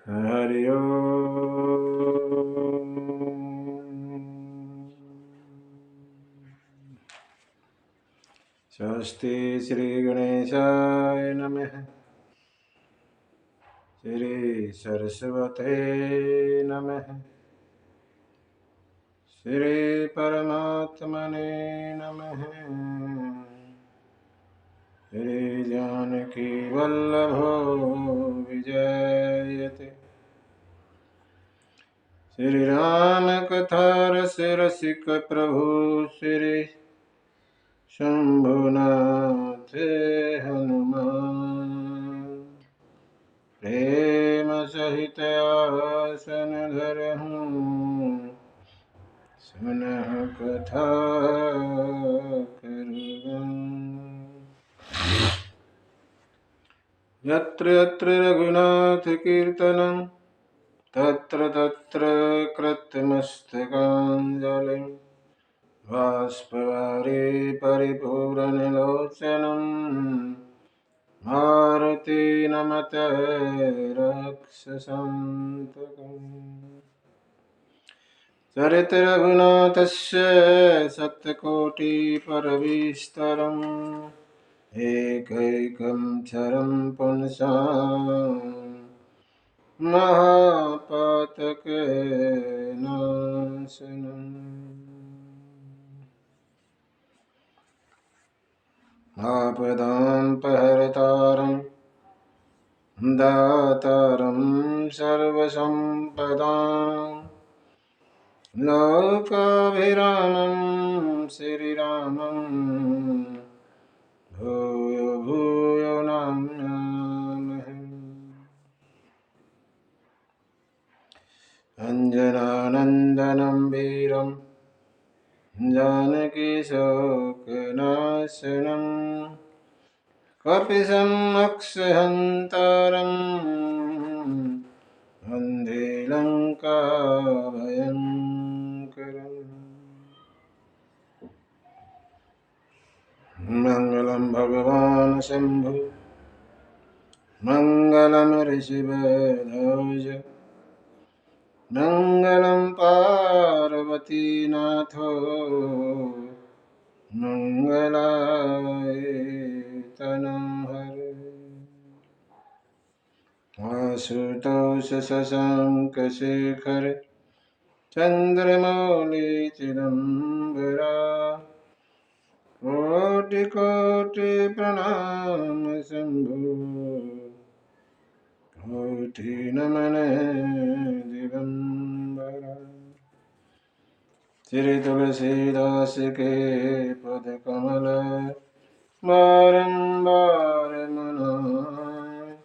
हरि ओम। स्वस्ति श्री गणेशाय नमः। श्री सरस्वते नमः। श्री परमात्मने नमः। श्री जानकी वल्लभो विजयते। श्री राम कथा रस रसिक प्रभु श्री शंभुनाथ हनुमान। प्रेम सहित आसन धरहूँ सुनह कथा करुँ। यत्र यत्र रघुनाथ कीर्तनं तत्र तत्र कृतमस्तकाञ्जलिं बाष्पवारि परिपूरणलोचनं मारुति नमते रक्षसान्तकम्। चरित रघुनाथस्य सत्यकोटिपरविस्तरम् एकैकं क्षरं पुंसां महापातकनाशनम्। आपदामपहर्तारं दातारं सर्वसम्पदां लोकाभिरामं श्रीरामं भूयो भूयो नमामि। अञ्जनानन्दनं वीरं जानकीशोकनाशनं कपिशम् अक्षहन्तारं वन्दे लङ्काभयङ्करम्। मङ्गलं भगवान् शम्भु मङ्गलं ऋषिवरध्वज मङ्गलं पार्वतीनाथो मङ्गलाय तनोहरे। आशुतोष शशाङ्कशेखर चन्द्रमौळि चिदम्बरा कोटि कोटि प्रणाम शम्भो कोटि नमन दिगंबरा। श्री तुलसीदास के पद कमल बारंबार मनाए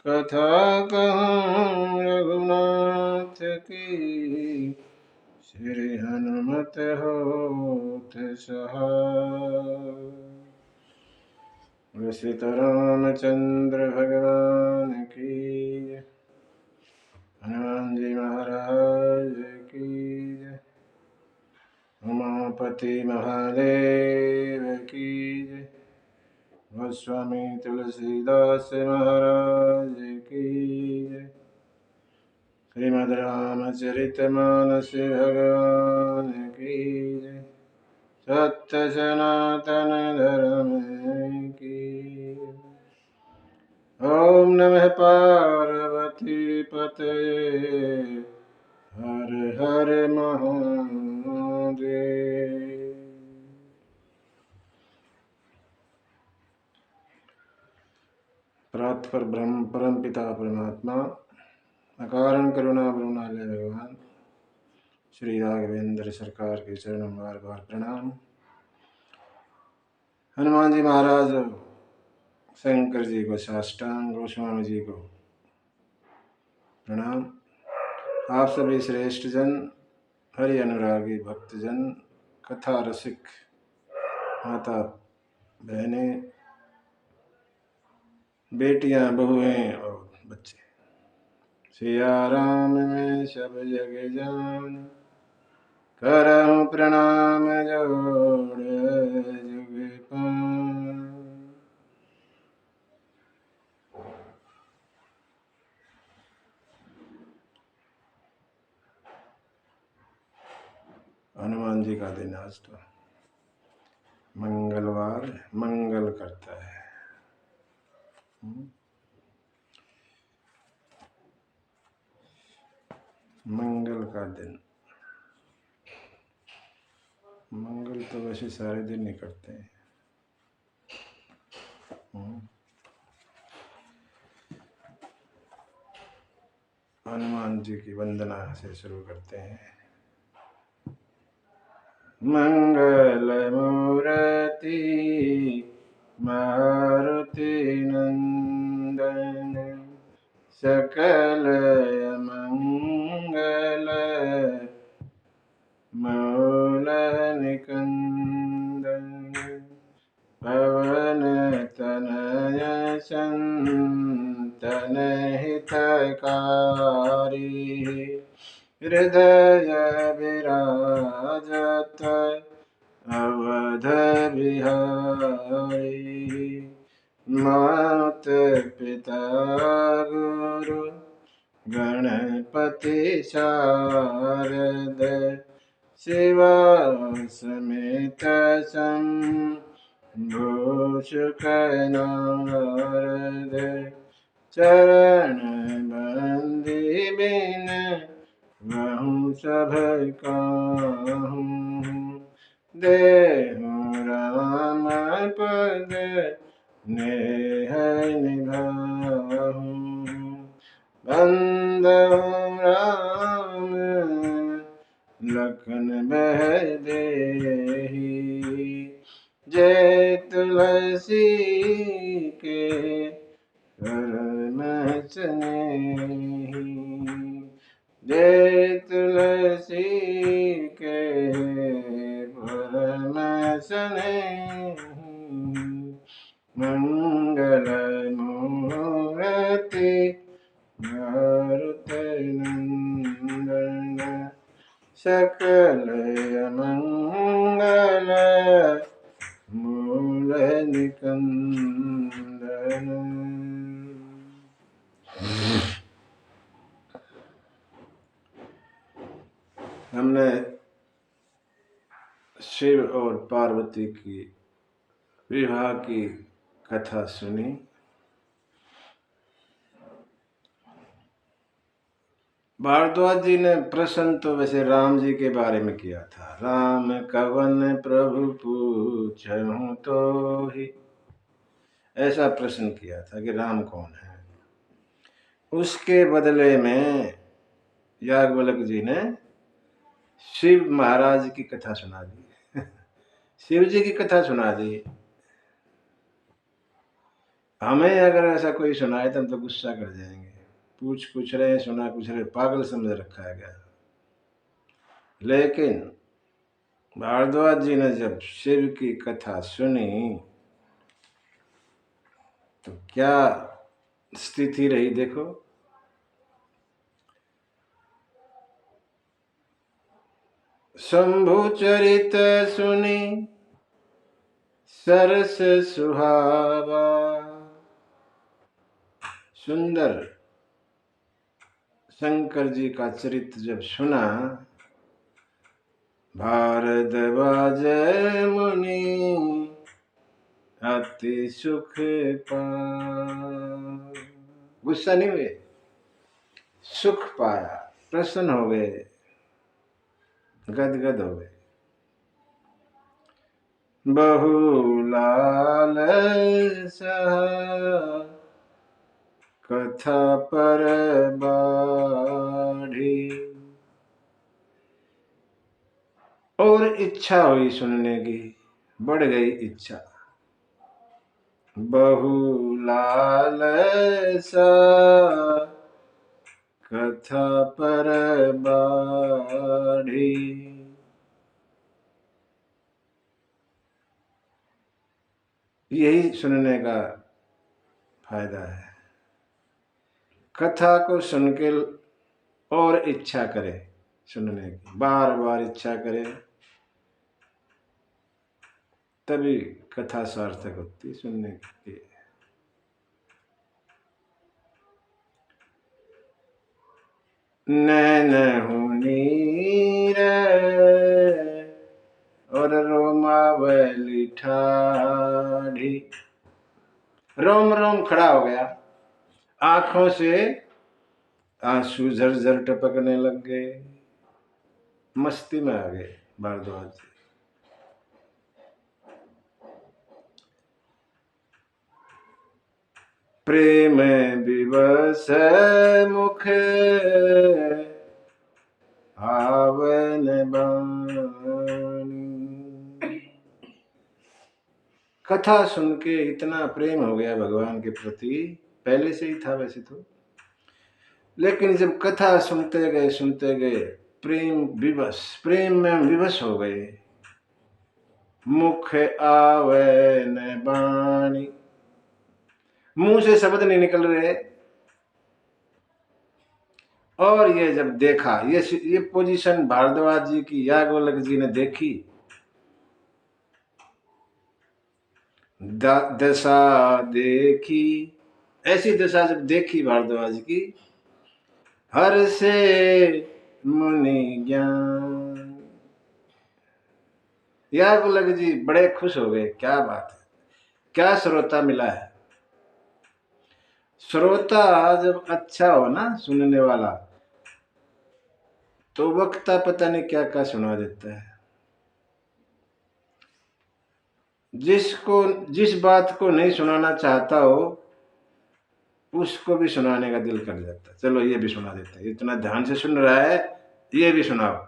कथा कहूँ रघुनाथ की श्री हनुमत होत सहाय। सीतारामचंद्र भगवान की जय। हनुमान जी महाराज की जय। उमापति महादेव की जय। गोस्वामी तुलसीदास महाराज की जय। श्रीमद् रामचरितमानस भगवान की जय। सत्य सनातन धर्म की। ओम नमः पार्वती पतये हर हर महादेव। प्रात पर ब्रह्म परम पिता परमात्मा अकारण करुणा वरुणालय भगवान श्री राघवेंद्र सरकार के चरणों बार बार प्रणाम। हनुमान जी महाराज शंकर जी को साष्टांग, गोस्वामी जी को प्रणाम। आप सभी श्रेष्ठ जन, हरि अनुरागी भक्तजन, कथा रसिक माता बहनें, बेटियां, बहुएं और बच्चे, सिया राम में सब जग जान करहूँ प्रणाम जोड़ जुग पान। हनुमान जी का दिन आज तो मंगलवार मंगल करता है। मंगल का दिन, मंगल तो वैसे सारे दिन ही करते हैं। हनुमान जी की वंदना से शुरू करते हैं। मंगल मूर्ति मारुति नंदन, सकल मंगल मूल निकंदन, पवन तनय संतन हितकारी, हृदय विराजत अवध बिहारी, मात पिता गुरु गणपति शारद, शिवा समेत शंभु शुक नारद, चरण बंदी बिन महु सब काहू, देहु राम पद नेह निभाहु, बंदहु राम लखन बहदेहि, जय तुलसी के हरन स्नेहि, जय तुलसी के परम स्नेहि, मंगल मूर्ति मारुति नंदन, सकल मंगल मूल निकंदन। हमने शिव और पार्वती की विवाह की कथा सुनी। भारद्वाज जी ने प्रश्न तो वैसे राम जी के बारे में किया था। राम कवन प्रभु पूछहु तो ही, ऐसा प्रश्न किया था कि राम कौन है। उसके बदले में याज्ञवल्क्य जी ने शिव महाराज की कथा सुना दी शिव जी की कथा सुना दी। हमें अगर ऐसा कोई सुनाए तो हम तो गुस्सा कर जाएंगे, पूछ रहे हैं, सुना कुछ रहे, पागल समझ रखा है क्या। लेकिन भारद्वाज जी ने जब शिव की कथा सुनी तो क्या स्थिति रही देखो। शंभु चरित सुनी सरस सुहावा, सुंदर शंकर जी का चरित्र जब सुना, भारद्वाज मुनि अति सुख पाया। गुस्सा नहीं हुए, सुख पाया, प्रसन्न हो गए, गदगद हो गए। बहुलाल कथा पर बाढ़ी, और इच्छा हुई सुनने की, बढ़ गई इच्छा। बहुलाल कथा पर बाढ़ी, यही सुनने का फायदा है। कथा को सुन के और इच्छा करे सुनने की, बार बार इच्छा करे, तभी कथा सार्थक होती सुनने की। नैन नीर बंधी, रोम रोम खड़ा हो गया, आंखों से आंसू झरझर टपकने लग गए, मस्ती में आ गए भारद्वाज जी। प्रेम विवश मुख आवन बानी। कथा सुन के इतना प्रेम हो गया भगवान के प्रति, पहले से ही था वैसे तो, लेकिन जब कथा सुनते गए प्रेम में विवश हो गए। मुख आवे न बाणी, मुंह से शब्द नहीं निकल रहे। और ये जब देखा, ये पोजीशन भारद्वाज जी की याज्ञवल्क्य जी ने देखी, दशा देखी, ऐसी दशा जब देखी भारद्वाज की, हर से मुनि ज्ञान। याज्ञवल्क्य जी बड़े खुश हो गए, क्या बात है, क्या श्रोता मिला है। श्रोता जब अच्छा हो ना, सुनने वाला, तो वक्ता पता नहीं क्या क्या सुना देता है। जिस बात को नहीं सुनाना चाहता हो उसको भी सुनाने का दिल कर जाता है। चलो ये भी सुना देते हैं, इतना ध्यान से सुन रहा है, ये भी सुनाओ।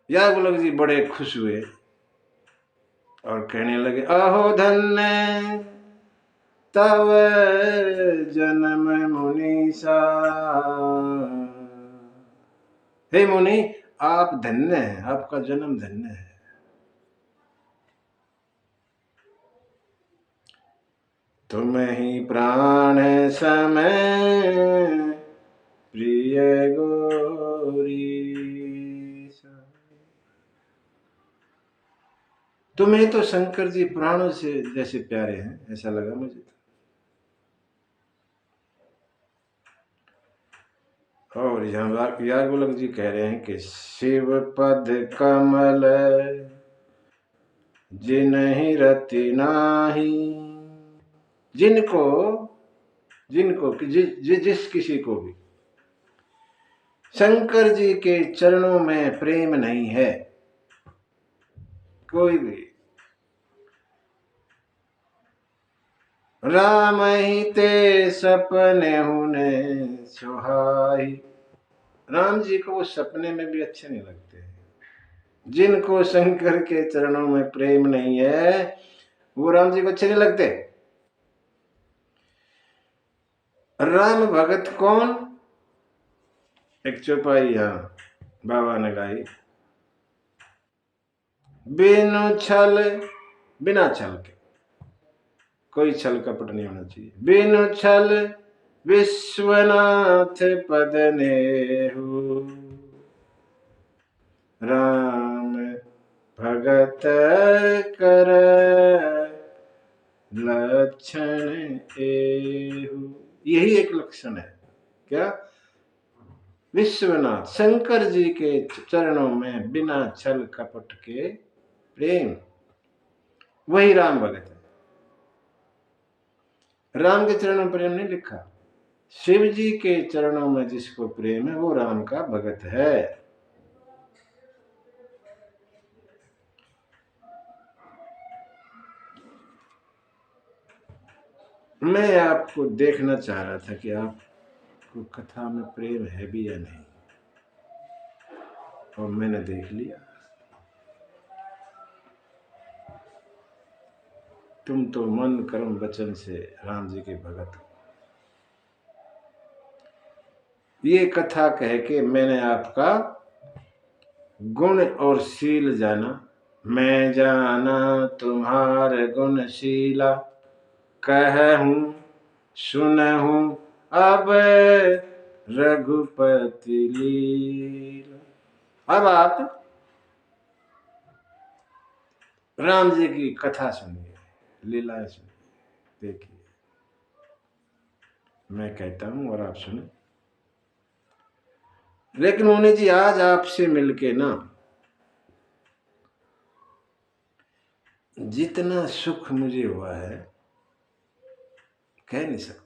याज्ञवल्क्य जी बड़े खुश हुए और कहने लगे, अहो धन्य तव जन्म मुनीसा। हे मुनि, आप धन्य हैं, आपका जन्म धन्य है। तुम ही प्राण समय प्रिय गौरी, तुम्हें तो शंकर जी प्राणों से जैसे प्यारे हैं, ऐसा लगा मुझे तो। और याज्ञवल्क्य जी कह रहे हैं कि शिव पद कमल जिन्हि रति नाही, जिनको जिस किसी को भी शंकर जी के चरणों में प्रेम नहीं है, कोई भी, राम ही ते सपने होने सुहाई। राम जी को वो सपने में भी अच्छे नहीं लगते। जिनको शंकर के चरणों में प्रेम नहीं है वो राम जी को अच्छे नहीं लगते। राम भगत कौन? एक चौपाई यहाँ बाबा ने गाई, बिना छल के, कोई छल कपट नहीं होना चाहिए। बिनु छल विश्वनाथ पद नेहु, राम भगत कर लक्षण एहु। यही एक लक्षण है। क्या? विश्वनाथ शंकर जी के चरणों में बिना छल कपट के प्रेम, वही राम भगत है। राम के चरणों में प्रेम नहीं लिखा, शिव जी के चरणों में जिसको प्रेम है वो राम का भगत है। मैं आपको देखना चाह रहा था कि आपको कथा में प्रेम है भी या नहीं, और मैंने देख लिया। तुम तो मन कर्म वचन से राम जी के भगत हो। ये कथा कह के मैंने आपका गुण और शील जाना। मैं जाना तुम्हारे गुणशीला, कहूं सुनहूं अब रघुपति लीला। अब आप राम जी की कथा सुनिए, लीलाएं सुनिए, देखिए। मैं कहता हूं और आप सुने। लेकिन मुनि जी आज आपसे मिलके ना जितना सुख मुझे हुआ है कह नहीं सकता।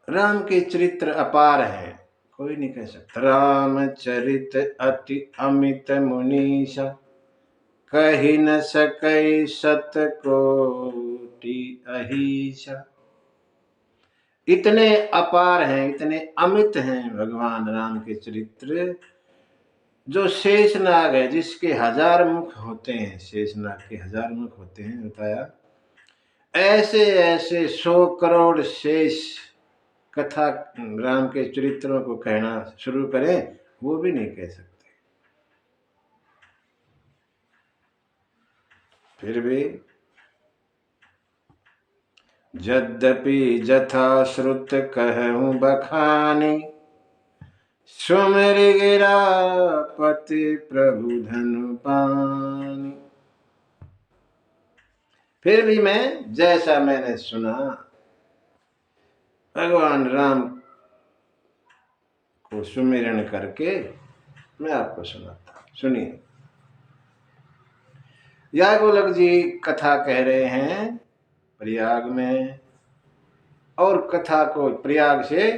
राम के चरित्र अपार हैं, कोई नहीं कह सकता। राम चरित अति अमित मुनीषा, कही न सकै सत कोटि अहिषा। इतने अपार हैं, इतने अमित हैं भगवान राम के चरित्र, जो शेषनाग है जिसके 1000 मुख होते हैं, शेषनाग के 1000 मुख होते हैं बताया, ऐसे ऐसे 100 करोड़ शेष कथा राम के चरित्रों को कहना शुरू करें, वो भी नहीं कह सकते। फिर भी यद्यपि जथा श्रुत कहूं बखानी, सुमिर गिरा पति प्रभु धनु पानी। फिर भी मैं जैसा मैंने सुना भगवान राम को सुमिरन करके मैं आपको सुनाता हूं। सुनिए, याज्ञवल्क्य जी कथा कह रहे हैं प्रयाग में, और कथा को प्रयाग से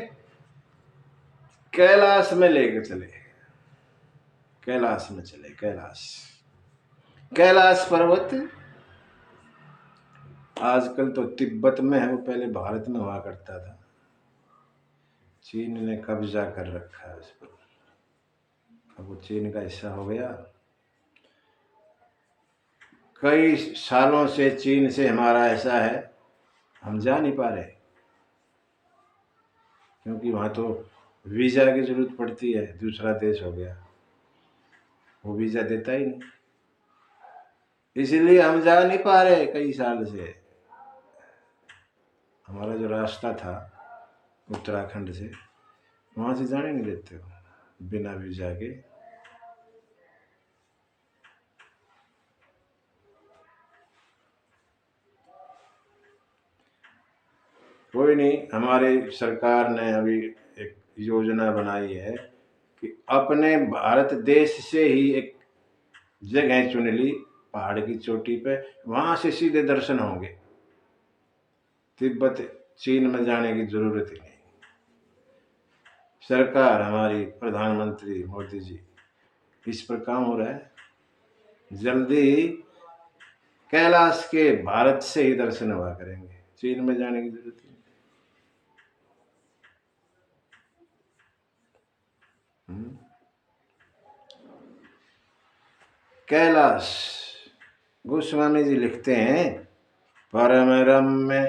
कैलाश में लेके चले, कैलाश में चले। कैलाश पर्वत आजकल तो तिब्बत में है, वो पहले भारत में हुआ करता था। चीन ने कब्जा कर रखा है उस पर, अब वो चीन का हिस्सा हो गया। कई सालों से चीन से हमारा ऐसा है, हम जा नहीं पा रहे, क्योंकि वहां तो वीजा की जरूरत पड़ती है। दूसरा देश हो गया, वो वीजा देता ही नहीं, इसीलिए हम जा नहीं पा रहे कई साल से। हमारा जो रास्ता था उत्तराखंड से, वहां से जाने नहीं देते हो बिना वीजा के। कोई नहीं, हमारी सरकार ने अभी एक योजना बनाई है कि अपने भारत देश से ही एक जगह चुन ली पहाड़ की चोटी पे, वहां से सीधे दर्शन होंगे, तिब्बत चीन में जाने की जरूरत ही नहीं। सरकार हमारी प्रधानमंत्री मोदी जी इस पर काम हो रहा है, जल्दी ही कैलाश के भारत से ही दर्शन हुआ करेंगे, चीन में जाने की जरूरत नहीं। कैलाश गोस्वामी जी लिखते हैं, परम रम्य,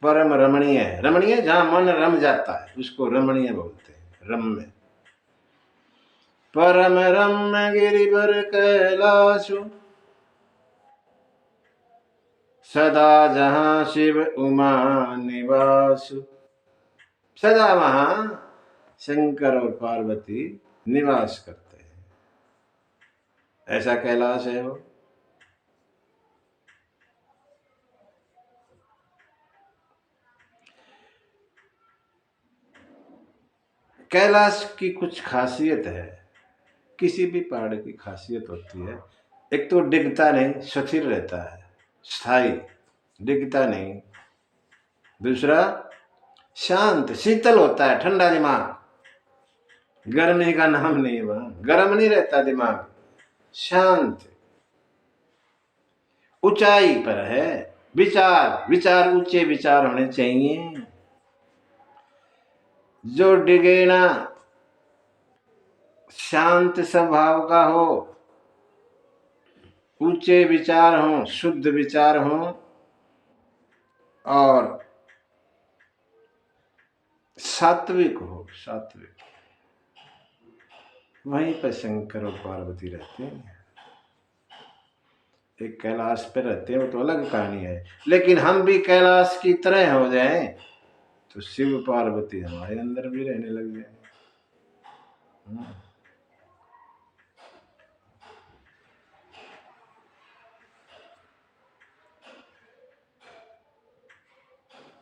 परम रमणीय है। रमणीय जहां मन रम जाता है उसको रमणीय बोलते हैं, रम्य। परम रम्य गिरिवर कैलाशु, सदा जहां शिव उमा निवासु। सदा वहां शंकर और पार्वती निवास करते हैं, ऐसा कैलाश है वो। कैलाश की कुछ खासियत है, किसी भी पहाड़ की खासियत होती है, एक तो डिगता नहीं, स्थिर रहता है, स्थायी, डिगता नहीं। दूसरा शांत शीतल होता है, ठंडा दिमाग, गर्मी का नाम नहीं, वहां गर्म नहीं रहता दिमाग, शांत। ऊंचाई पर है, विचार ऊंचे विचार होने चाहिए। जो डिगे ना, शांत स्वभाव का हो, ऊंचे विचार हो, शुद्ध विचार हो, और सात्विक हो, सात्विक। वहीं पर शंकर और पार्वती रहते हैं, एक कैलाश पे रहते हैं, वो तो अलग कहानी है। लेकिन हम भी कैलाश की तरह हो जाएं तो शिव पार्वती हमारे अंदर भी रहने लग जाए।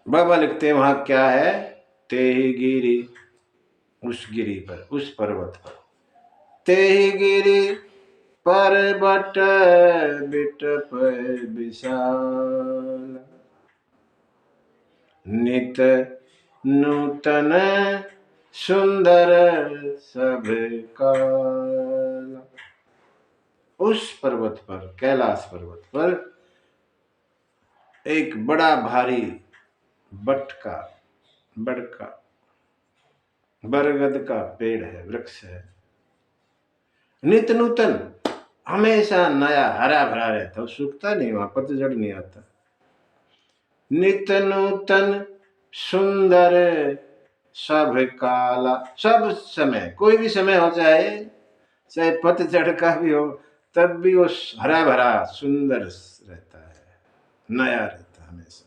बाबा लिखते हैं वहां क्या है, ते ही गिरी, उस गिरी पर, उस पर्वत पर तेहि गिरि पर्वत बिटप विशाल। नित नूतन सुंदर सब काल। उस पर्वत पर, कैलाश पर्वत पर एक बड़ा भारी बट का, बरगद का पेड़ है, वृक्ष है। नित नूतन, हमेशा नया हरा भरा रहता, वो सूखता नहीं, वहां पतझड़ नहीं आता। नित नूतन सुंदर सब काला, सब समय, कोई भी समय हो चाहे पतझड़ का भी हो, तब भी वो हरा भरा सुंदर रहता है, नया रहता है हमेशा।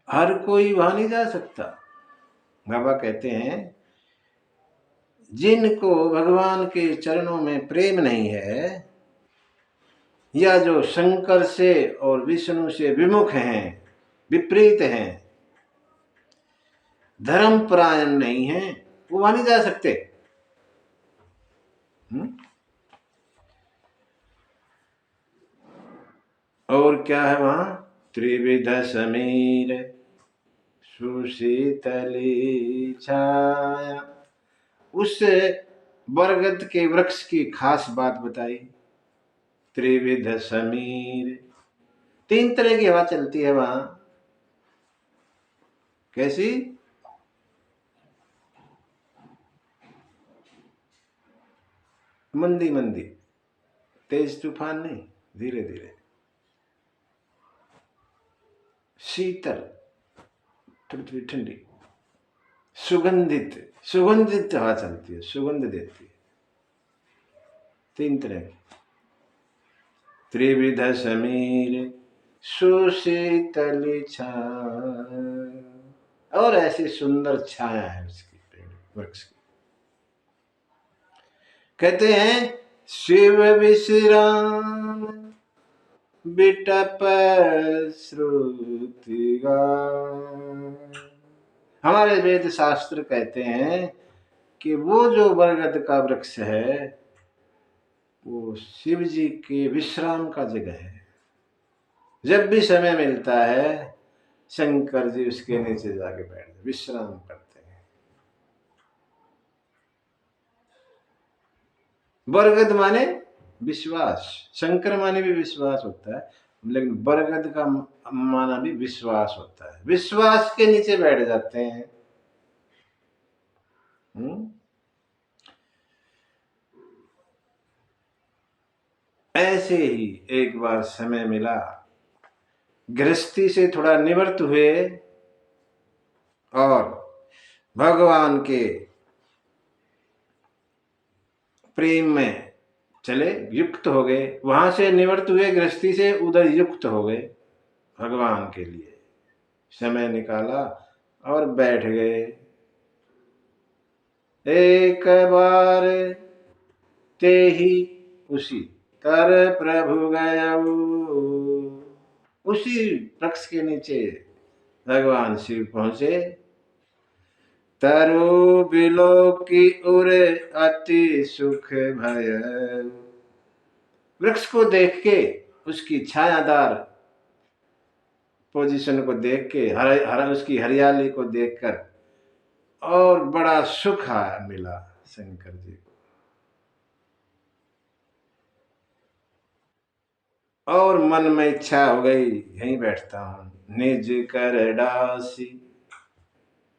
हर कोई वहां नहीं जा सकता। बाबा कहते हैं जिनको भगवान के चरणों में प्रेम नहीं है, या जो शंकर से और विष्णु से विमुख हैं, विपरीत हैं, धर्मपरायण नहीं हैं, वो वहां नहीं जा सकते। और क्या है वहां? त्रिविध समीर सुशीतली छाया। उस बरगद के वृक्ष की खास बात बताई। त्रिविध समीर, 3 तरह की हवा चलती है वहां। कैसी? मंदी मंदी, तेज तूफान नहीं, धीरे धीरे। शीतल, थोड़ी थोड़ी ठंडी। सुगंधित, सुगंधित हवा चलती है, सुगंध देती है। 3 तरह की। त्रिविध समीर सुशीतल छाया, और ऐसी सुंदर छाया है उसकी, पेड़ वृक्ष की। कहते हैं शिव विश्राम बिटप श्रुति गान। हमारे वेद शास्त्र कहते हैं कि वो जो बरगद का वृक्ष है वो शिव जी के विश्राम का जगह है। जब भी समय मिलता है शंकर जी उसके नीचे जाके बैठते, विश्राम करते हैं। बरगद माने विश्वास, शंकर माने भी विश्वास होता है, लेकिन बरगद का माना भी विश्वास होता है। विश्वास के नीचे बैठ जाते हैं। ऐसे ही एक बार समय मिला, गृहस्थी से थोड़ा निवृत्त हुए और भगवान के प्रेम में चले, युक्त हो गए। वहां से निवृत्त हुए गृहस्थी से, उधर युक्त हो गए भगवान के लिए। समय निकाला और बैठ गए। एक बार ते ही उसी तर प्रभु गया, उसी वृक्ष के नीचे भगवान शिव पहुंचे। तरु बिलो की उरे अति सुख भय, वृक्ष को देख के, उसकी छायादार पोजीशन को देख के, उसकी हरियाली को देखकर और बड़ा सुख मिला शंकर जी को। और मन में इच्छा हो गई यहीं बैठता हूं। निज कर डासी,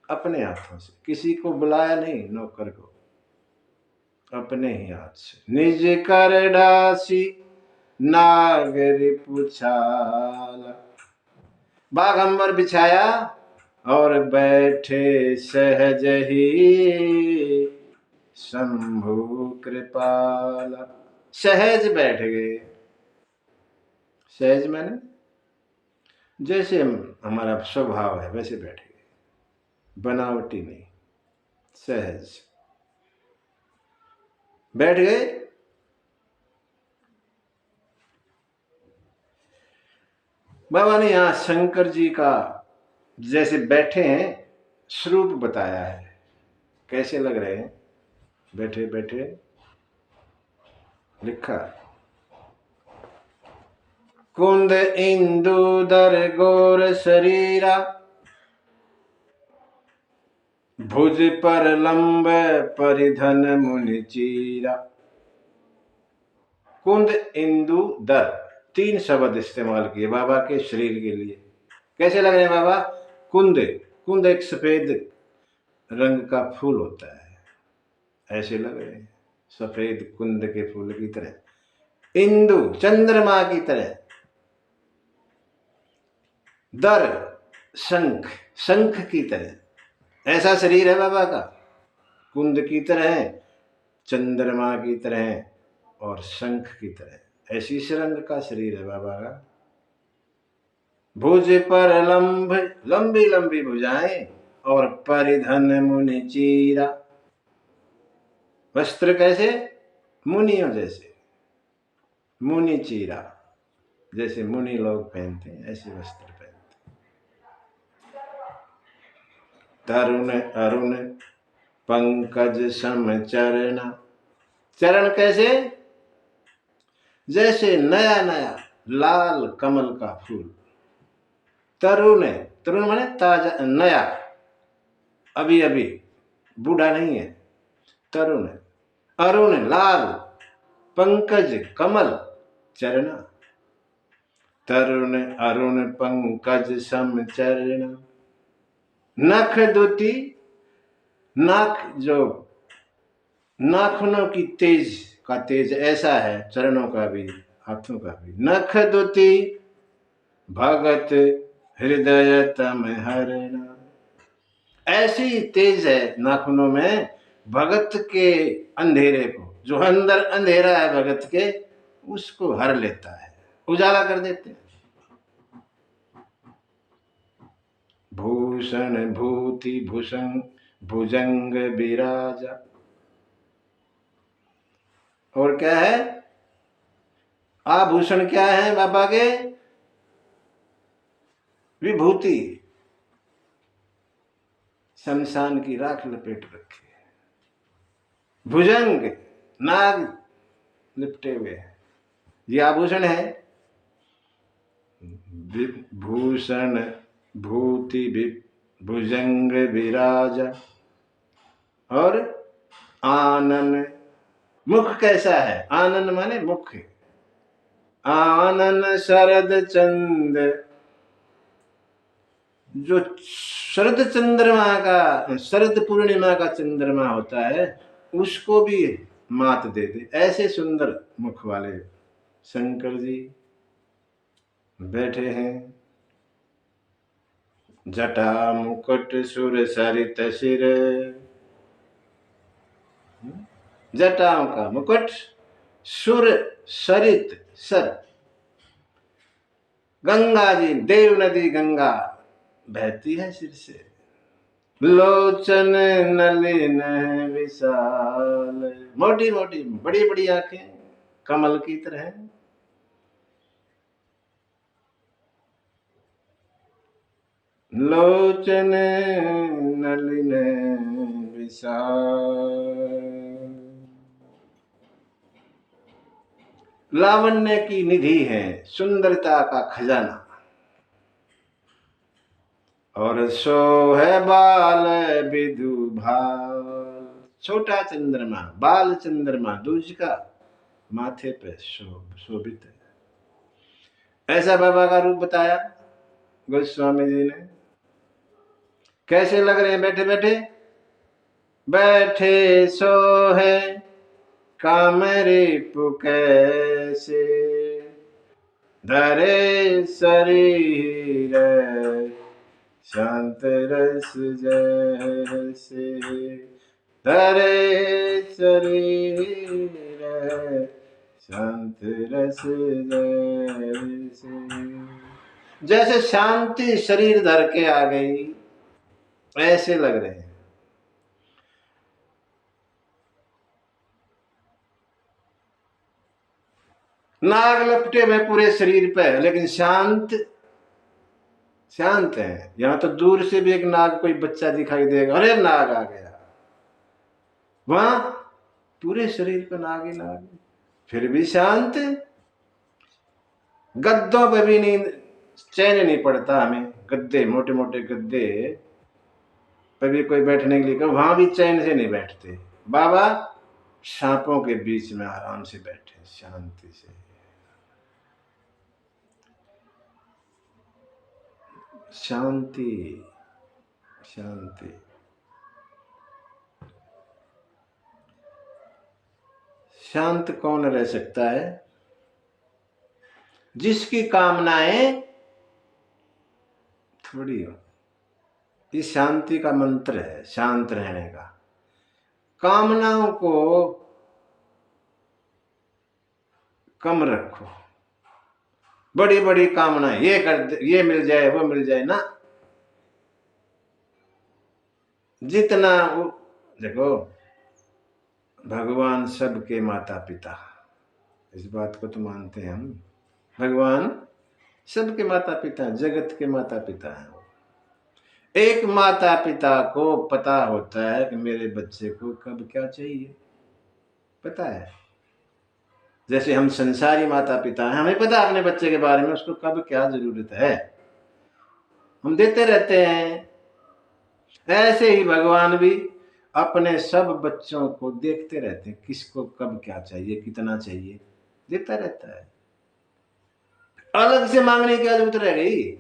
अपने हाथों से, किसी को बुलाया नहीं, नौकर को, अपने ही हाथ से। निज कर डासी नागरी पुछाला, बागंबर बिछाया और बैठे सहज ही शंभु कृपाला। सहज बैठ गए। सहज मैंने जैसे हमारा स्वभाव है वैसे बैठ गए, बनावटी नहीं, सहज बैठ गए। बाबा ने यहां शंकर जी का जैसे बैठे हैं, स्वरूप बताया है, कैसे लग रहे हैं बैठे बैठे, लिखा। कुंद इंदुदर गोर शरीरा, भुज पर लंब परिधन मुनि चीरा। कुंद इंदु दर, 3 शब्द इस्तेमाल किए बाबा के शरीर के लिए। कैसे लग रहे हैं बाबा? कुंद, कुंद एक सफेद रंग का फूल होता है, ऐसे लग रहे हैं, सफेद कुंद के फूल की तरह। इंदु चंद्रमा की तरह। दर शंख, शंख की तरह। ऐसा शरीर है बाबा का, कुंद की तरह है, चंद्रमा की तरह है और शंख की तरह। ऐसी इस रंग का शरीर है बाबा का। भुज पर लंब, लंबी लंबी भुजाएं, और परिधन मुनि चीरा। वस्त्र कैसे? मुनियों जैसे, मुनि चीरा, जैसे मुनि लोग पहनते हैं ऐसे वस्त्र पहनते। तरुण अरुण पंकज सम चरण। चरण कैसे? जैसे नया नया लाल कमल का फूल। तरुण है, तरुण माने ताजा, नया, अभी अभी, बूढ़ा नहीं है, तरुण है। अरुण लाल, पंकज कमल, चरण। तरुण अरुण पंकज सम चरण। नख दुति, नाक जो नाखूनों की तेज का तेज ऐसा है, चरणों का भी हाथों का भी। नख दुति भगत हृदय तम हरण। ऐसी तेज है नाखूनों में, भगत के अंधेरे को, जो अंदर अंधेरा है भगत के, उसको हर लेता है, उजाला कर देते हैं। भूषण भूति भूषण भुजंग विराजा। और क्या है? आभूषण क्या है बाबा के? विभूति, शमशान की राख लपेट रखी है। भुजंग, नाग लिपटे हुए हैं, ये आभूषण है। भूषण भूति भुजंग विराज। और आनन, मुख कैसा है? आनन माने मुख। आनन शरद चंद, जो शरद चंद्रमा का, शरद पूर्णिमा का चंद्रमा होता है, उसको भी मात दे दे, ऐसे सुंदर मुख वाले शंकर जी बैठे हैं। जटा मुकुट सुर सरित सिर। जटाओं का मुकुट, सुर सरित सर। गंगा जी, देव नदी गंगा बहती है सिर से। लोचन नलिन विशाल, मोटी मोटी बड़ी बड़ी आंखें कमल की तरह। लोचन नलिन विशाल। लावण्य की निधि है, सुंदरता का खजाना। और सो है बाल विदु भाल, छोटा चंद्रमा, बाल चंद्रमा दूज का माथे पे शोभित है। ऐसा बाबा का रूप बताया गोस्वामी जी ने। कैसे लग रहे हैं बैठे बैठे? बैठे सो है कामरे पुकैसे, धरे शरीर शांत रस जैसे। धरे शरीर शांत रस जैसे। जैसे शांति शरीर धर के आ गई, ऐसे लग रहे हैं। नाग लपटे में पूरे शरीर पे, लेकिन शांत शांत है। यहां तो दूर से भी एक नाग, कोई बच्चा दिखाई देगा, अरे नाग आ गया, वहां पूरे शरीर पर नाग ही नाग, फिर भी शांत है। गद्दों पे भी नहीं, चैन नहीं पड़ता हमें। गद्दे, मोटे मोटे गद्दे पे भी कोई बैठने के लिए कहो, वहां भी चैन से नहीं बैठते। बाबा सांपों के बीच में आराम से बैठे, शांति से। शांति, शांति। शांत कौन रह सकता है? जिसकी कामनाएं थोड़ी हो। ये शांति का मंत्र है, शांत रहने का। कामनाओं को कम रखो। बड़ी बड़ी कामनाएं, ये कर, ये मिल जाए, वो मिल जाए ना, जितना वो। देखो, भगवान सबके माता पिता, इस बात को तो मानते हैं हम। भगवान सबके माता पिता, जगत के माता पिता हैं। एक माता पिता को पता होता है कि मेरे बच्चे को कब क्या चाहिए, पता है। जैसे हम संसारी माता पिता हैं, हमें पता है अपने बच्चे के बारे में, उसको कब क्या जरूरत है, हम देते रहते हैं। ऐसे ही भगवान भी अपने सब बच्चों को देखते रहते हैं, किसको कब क्या चाहिए, कितना चाहिए, देता रहता है। अलग से मांगने की क्या जरूरत रह गई?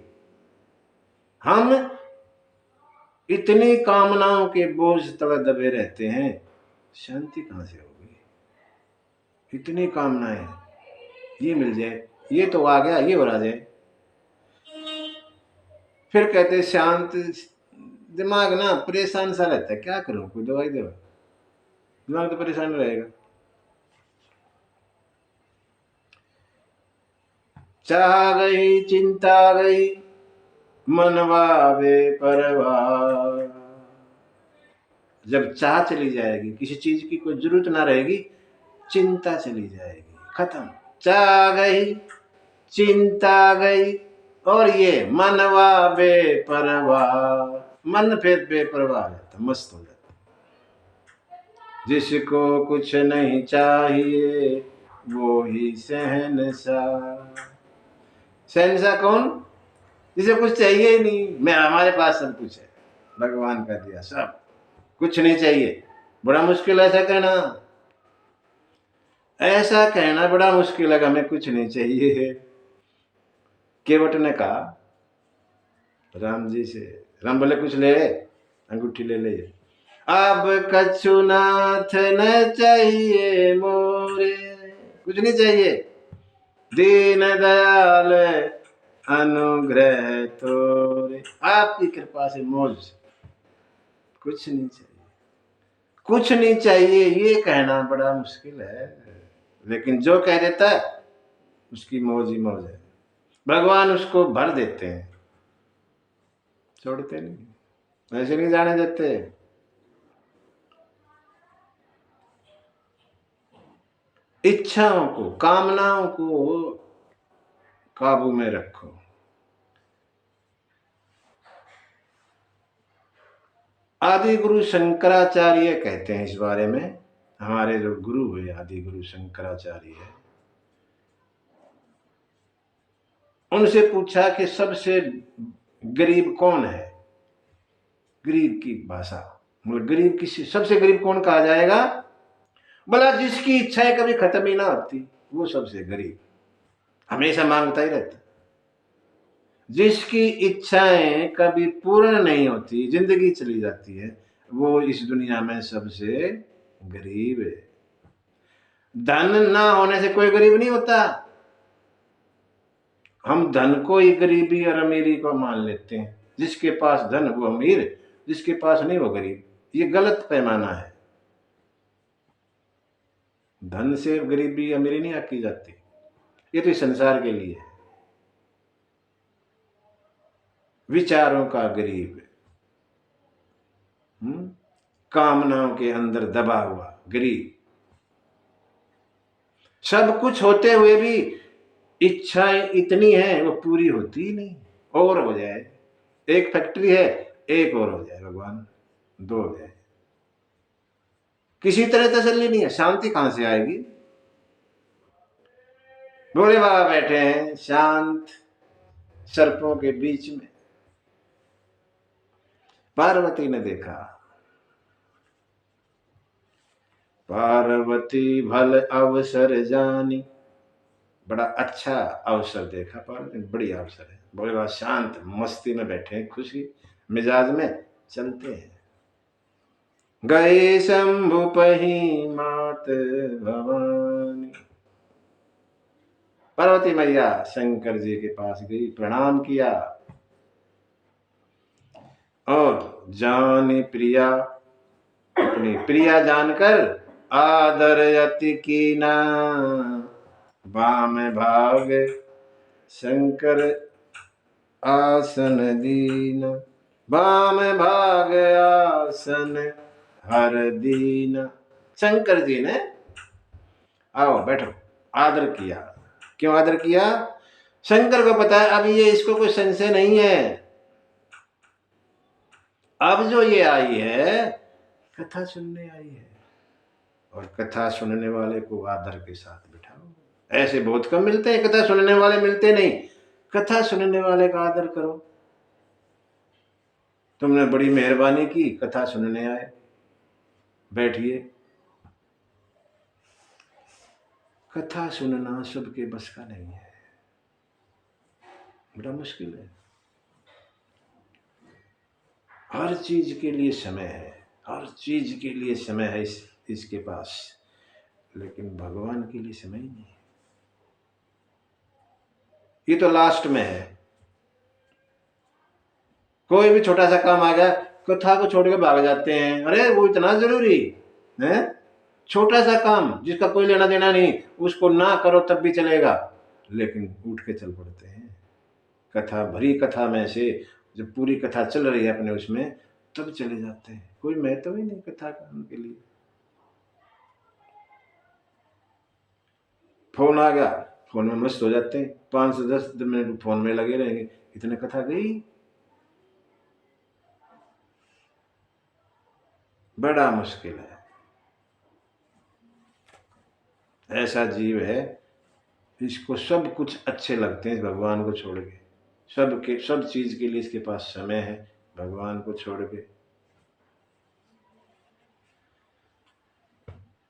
हम इतनी कामनाओं के बोझ तले दबे रहते हैं, शांति कहां से होगी? इतनी कामनाएं, ये मिल जाए, ये तो आ गया, ये हो आ जाए। फिर कहते शांत दिमाग ना परेशान सा रहता है, क्या करूं, कोई दवाई दो, दिमाग तो परेशान रहेगा। चाह गई चिंता गई, मनवा बेपरवाह। जब चाह चली जाएगी, किसी चीज की कोई जरूरत ना रहेगी, चिंता चली जाएगी, खत्म। चाह गई, चिंता गई, और ये मनवा बेपरवाह, मन फिर बेपरवाह रहता, मस्त हो जाता। जिसको कुछ नहीं चाहिए वो ही शहंशाह। शहंशाह कौन? जिसे कुछ चाहिए ही नहीं। मैं, हमारे पास सब कुछ है, भगवान का दिया सब, कुछ नहीं चाहिए। बड़ा मुश्किल ऐसा कहना, ऐसा कहना बड़ा मुश्किल है, हमें कुछ नहीं चाहिए। केवट ने कहा राम जी से, राम बोले कुछ ले, अंगूठी ले ले। अब कछुनाथ न चाहिए मोरे, कुछ नहीं चाहिए, दीन दयाल अनुग्रह तोरे, आपकी कृपा से मौज, कुछ नहीं चाहिए। कुछ नहीं चाहिए ये कहना बड़ा मुश्किल है, लेकिन जो कह देता है उसकी मौज ही मौज है। भगवान उसको भर देते हैं, छोड़ते नहीं, ऐसे नहीं जाने देते। इच्छाओं को, कामनाओं को काबू में रखो। आदि गुरु शंकराचार्य कहते हैं इस बारे में, हमारे जो गुरु हुए आदि गुरु शंकराचार्य है, उनसे पूछा कि सबसे गरीब कौन है? गरीब की भाषा, मतलब गरीब किसी, सबसे गरीब कौन कहा जाएगा? बोला जिसकी इच्छाएं कभी खत्म ही ना होती, वो सबसे गरीब, हमेशा मांगता ही रहता। जिसकी इच्छाएं कभी पूर्ण नहीं होती, जिंदगी चली जाती है, वो इस दुनिया में सबसे गरीब है। धन ना होने से कोई गरीब नहीं होता। हम धन को ही गरीबी और अमीरी को मान लेते हैं, जिसके पास धन वो अमीर, जिसके पास नहीं वो गरीब। ये गलत पैमाना है। धन से गरीबी अमीरी नहीं आकी जाती, ये तो संसार के लिए है। विचारों का गरीब, कामनाओं के अंदर दबा हुआ गरीब, सब कुछ होते हुए भी इच्छाएं इतनी हैं वो पूरी होती ही नहीं, और हो जाए। एक फैक्ट्री है, एक और हो जाए भगवान, दो हो जाए। किसी तरह तसल्ली नहीं है, शांति कहां से आएगी? भोले बाबा बैठे हैं शांत सर्पों के बीच में। पार्वती ने देखा, पार्वती भल अवसर जानी, बड़ा अच्छा अवसर देखा पार्वती, बड़ी अवसर है। भोले बाबा शांत मस्ती में बैठे हैं, खुशी मिजाज में चलते हैं। गए शंभु पही मात भवानी, पार्वती मैया शंकर जी के पास गई, प्रणाम किया और जानी प्रिया, अपनी प्रिया जानकर आदर यति कीना, बाम भाग शंकर आसन दीना, बाम भाग आसन हर दीना। शंकर जी ने आओ बैठो आदर किया। क्यों आदर किया? शंकर को पता है अब ये इसको कोई संशय नहीं है, अब जो ये आई है कथा सुनने आई है, और कथा सुनने वाले को आदर के साथ बिठाओ। ऐसे बहुत कम मिलते हैं, कथा सुनने वाले मिलते नहीं। कथा सुनने वाले का आदर करो। तुमने बड़ी मेहरबानी की, कथा सुनने आए, बैठिए। कथा सुनना सबके बस का नहीं है, बड़ा मुश्किल है। हर चीज के लिए समय है, हर चीज के लिए समय है इसके पास, लेकिन भगवान के लिए समय ही नहीं। ये तो लास्ट में है। कोई भी छोटा सा काम आ गया, कथा को छोड़ के भाग जाते हैं। अरे वो इतना जरूरी है? छोटा सा काम जिसका कोई लेना देना नहीं, उसको ना करो तब भी चलेगा, लेकिन उठ के चल पड़ते हैं। कथा भरी कथा में से जब पूरी कथा चल रही है अपने उसमें, तब चले जाते हैं। कोई महत्व ही नहीं कथा का उनके लिए। फोन आ गया, फोन में मस्त हो जाते हैं, 5 से 10 मिनट फोन में लगे रहेंगे, इतने कथा गई। बड़ा मुश्किल है। ऐसा जीव है, इसको सब कुछ अच्छे लगते हैं भगवान को छोड़ के, सब चीज के लिए इसके पास समय है, भगवान को छोड़ के।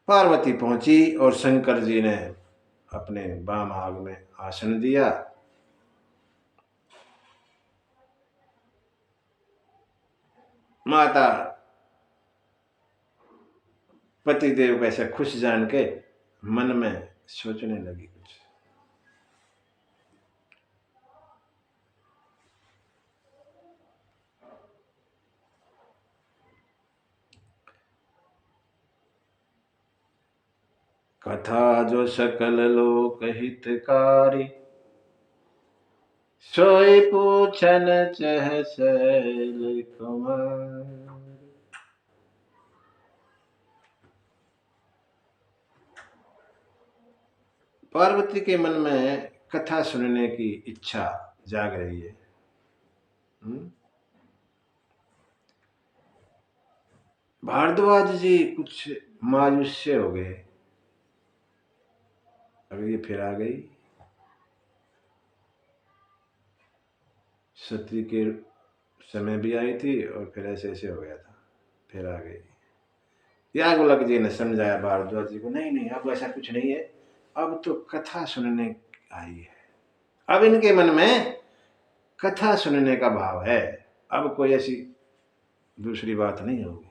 पार्वती पहुंची और शंकर जी ने अपने बाम भाग में आसन दिया। माता पतिदेव को ऐसा खुश जान के मन में सोचने लगी कुछ। कथा जो सकल लोक हितकारी, सोई पूछन चह शैल कुमार। पार्वती के मन में कथा सुनने की इच्छा जाग रही है। भारद्वाज जी कुछ मायूस से हो गए, अब ये फिर आ गई। सती के समय भी आई थी और फिर ऐसे ऐसे हो गया था, फिर आ गई। याज्ञवल्क्य जी ने समझाया भारद्वाज जी को, नहीं नहीं अब ऐसा कुछ नहीं है, अब तो कथा सुनने आई है। अब इनके मन में कथा सुनने का भाव है, अब कोई ऐसी दूसरी बात नहीं होगी।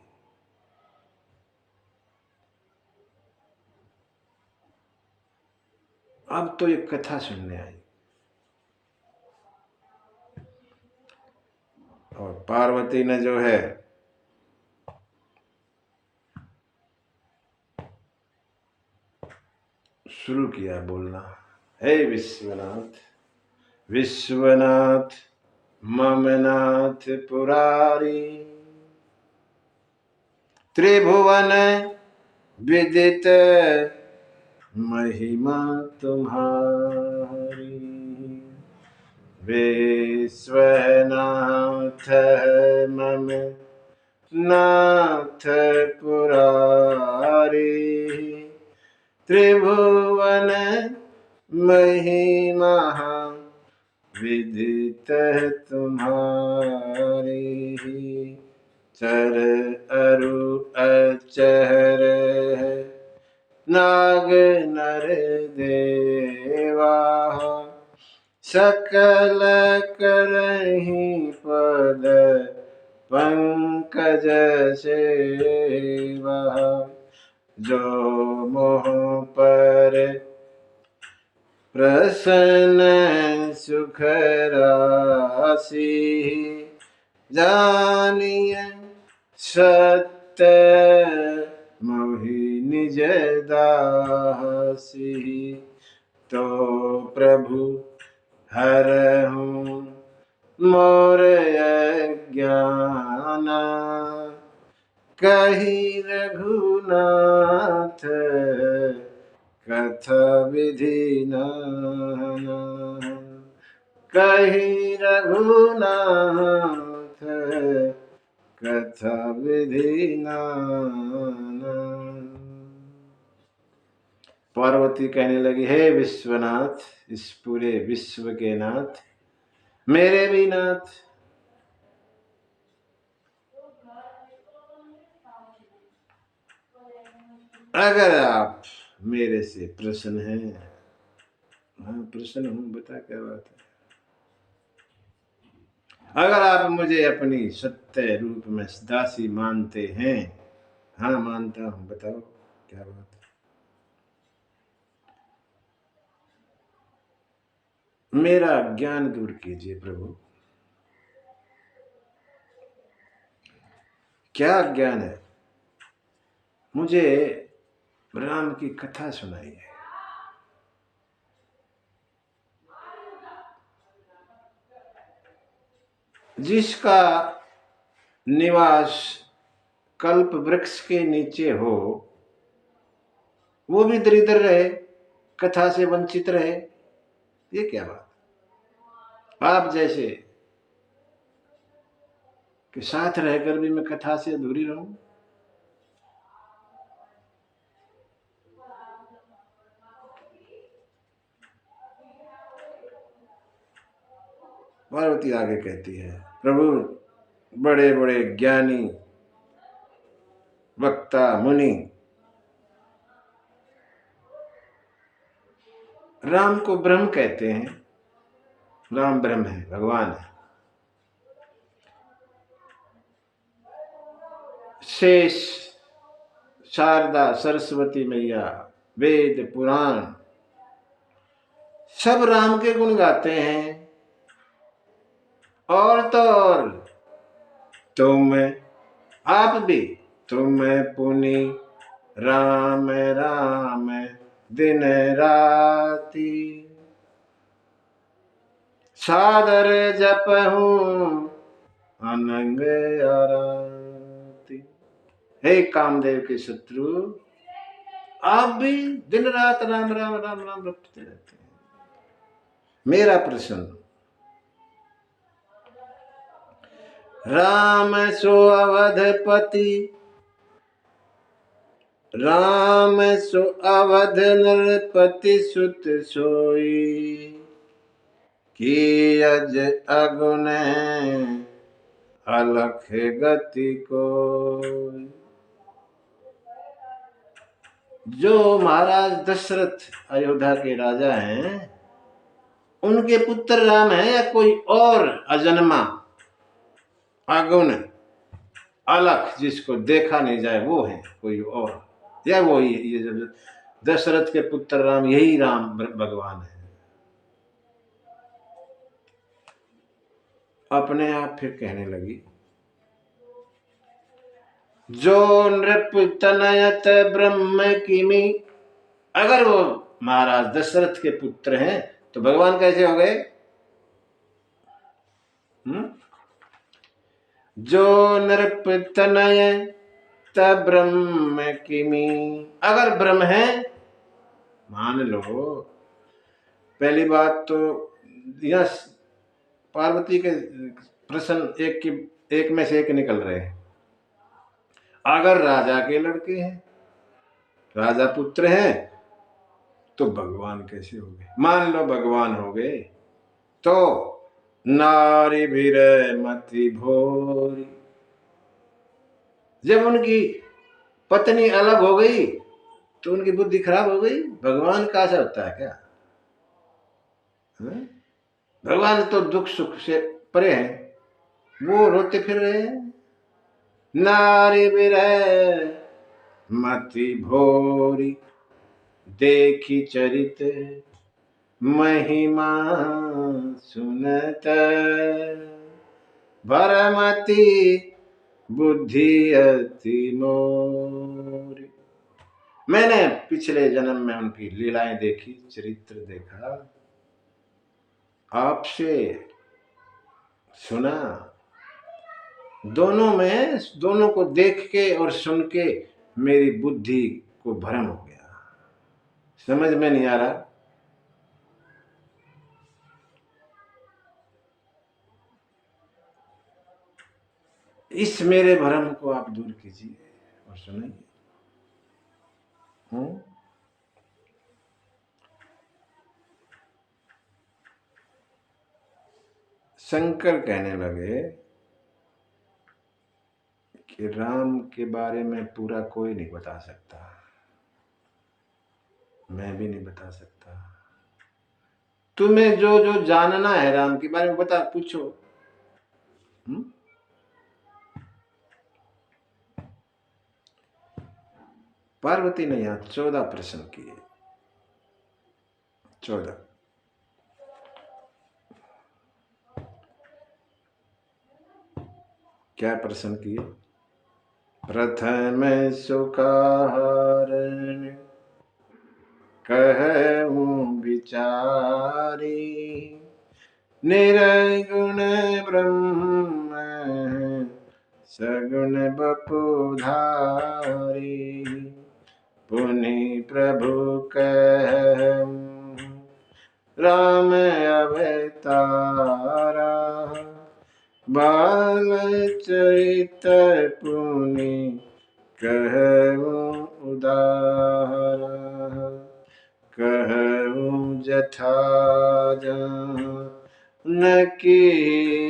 अब तो ये कथा सुनने आई। और पार्वती ने जो है शुरू किया बोलना, हे विश्वनाथ, विश्वनाथ ममनाथ पुरारी, त्रिभुवन विदित महिमा तुम्हारी, विश्वनाथः मम नाथ पुरारी। त्रिभुवन महिमा विदितः तुम्हारी। चर अरु अचर नाग नर देवा। सकल करहि पद पंकज सेवा। जो मोह पर प्रसन्न सुख राशि। जानिय सत्य मोहि निज दासी। तो प्रभु हरहु मोर अज्ञान। कहि रघुनाथ कथा विधि नाना। कहि रघुनाथ कथा विधि नाना। पार्वती कहने लगी, हे विश्वनाथ, इस पूरे विश्व के नाथ, मेरे भी नाथ, अगर आप मेरे से प्रसन्न हैं। हाँ प्रसन्न हूं, बता क्या बात है। अगर आप मुझे अपनी सत्य रूप में दासी मानते हैं। हाँ मानता हूं, बताओ क्या बात है। मेरा ज्ञान दूर कीजिए प्रभु। क्या ज्ञान है? मुझे राम की कथा सुनाइए। जिसका निवास कल्प वृक्ष के नीचे हो, वो भी दरिद्र रहे, कथा से वंचित रहे, ये क्या बात। आप जैसे कि साथ रहकर भी मैं कथा से अधूरी रहूं। पार्वती आगे कहती है, प्रभु बड़े बड़े ज्ञानी वक्ता मुनि राम को ब्रह्म कहते हैं। राम ब्रह्म है, भगवान है। शेष, शारदा, सरस्वती मैया, वेद पुराण सब राम के गुण गाते हैं। और तो और तुम, आप भी, तुम पुनि राम राम दिन राती। सादर जपहूं अनंग आरती। हे कामदेव के शत्रु, आप भी दिन रात राम राम राम राम रटते रहते हैं। मेरा प्रश्न, राम सो अवधपति, राम सो अवध नरपति सुत सोई। की अज अगुन अलख गति को। जो महाराज दशरथ अयोध्या के राजा हैं, उनके पुत्र राम है या कोई और अजन्मा अगुण अलख जिसको देखा नहीं जाए वो है कोई और, या वो ये जब दशरथ के पुत्र राम, यही राम भगवान है। अपने आप फिर कहने लगी, जो नृप तनयत ब्रह्म किमी। अगर वो महाराज दशरथ के पुत्र हैं तो भगवान कैसे हो गए? जो नृप तनय त ब्रह्म किमी। अगर ब्रह्म है, मान लो, पहली बात तो यह पार्वती के प्रश्न एक में से एक निकल रहे हैं। अगर राजा के लड़के हैं, राजा पुत्र हैं, तो भगवान कैसे हो गए? मान लो भगवान हो गए तो नारी भीर मति भोरी, जब उनकी पत्नी अलग हो गई तो उनकी बुद्धि खराब हो गई। भगवान का ऐसा होता है क्या? भगवान तो दुख सुख से परे हैं, वो रोते फिर रहे हैं। नारी विरह मति भोरी, देखी चरित महिमा सुनत, भरमति बुद्धि अति मोरी। मैंने पिछले जन्म में उनकी लीलाएं देखी, चरित्र देखा, आपसे सुना। दोनों को देख के और सुन के मेरी बुद्धि को भ्रम हो गया, समझ में नहीं आ रहा। इस मेरे भ्रम को आप दूर कीजिए और सुनिए। शंकर कहने लगे कि राम के बारे में पूरा कोई नहीं बता सकता, मैं भी नहीं बता सकता। तुम्हें जो जो जानना है राम के बारे में बता, पूछो। पार्वती ने यहां 14 प्रश्न किए। 14 क्या प्रश्न किए? प्रथम सुखारण कहूं विचारी, निर्गुण ब्रह्म सगुण बपुधारी, पुनि प्रभु कहूं राम अवतारा, बाल चरित पुनि कहूं उदारा, कहूं जथा जानकी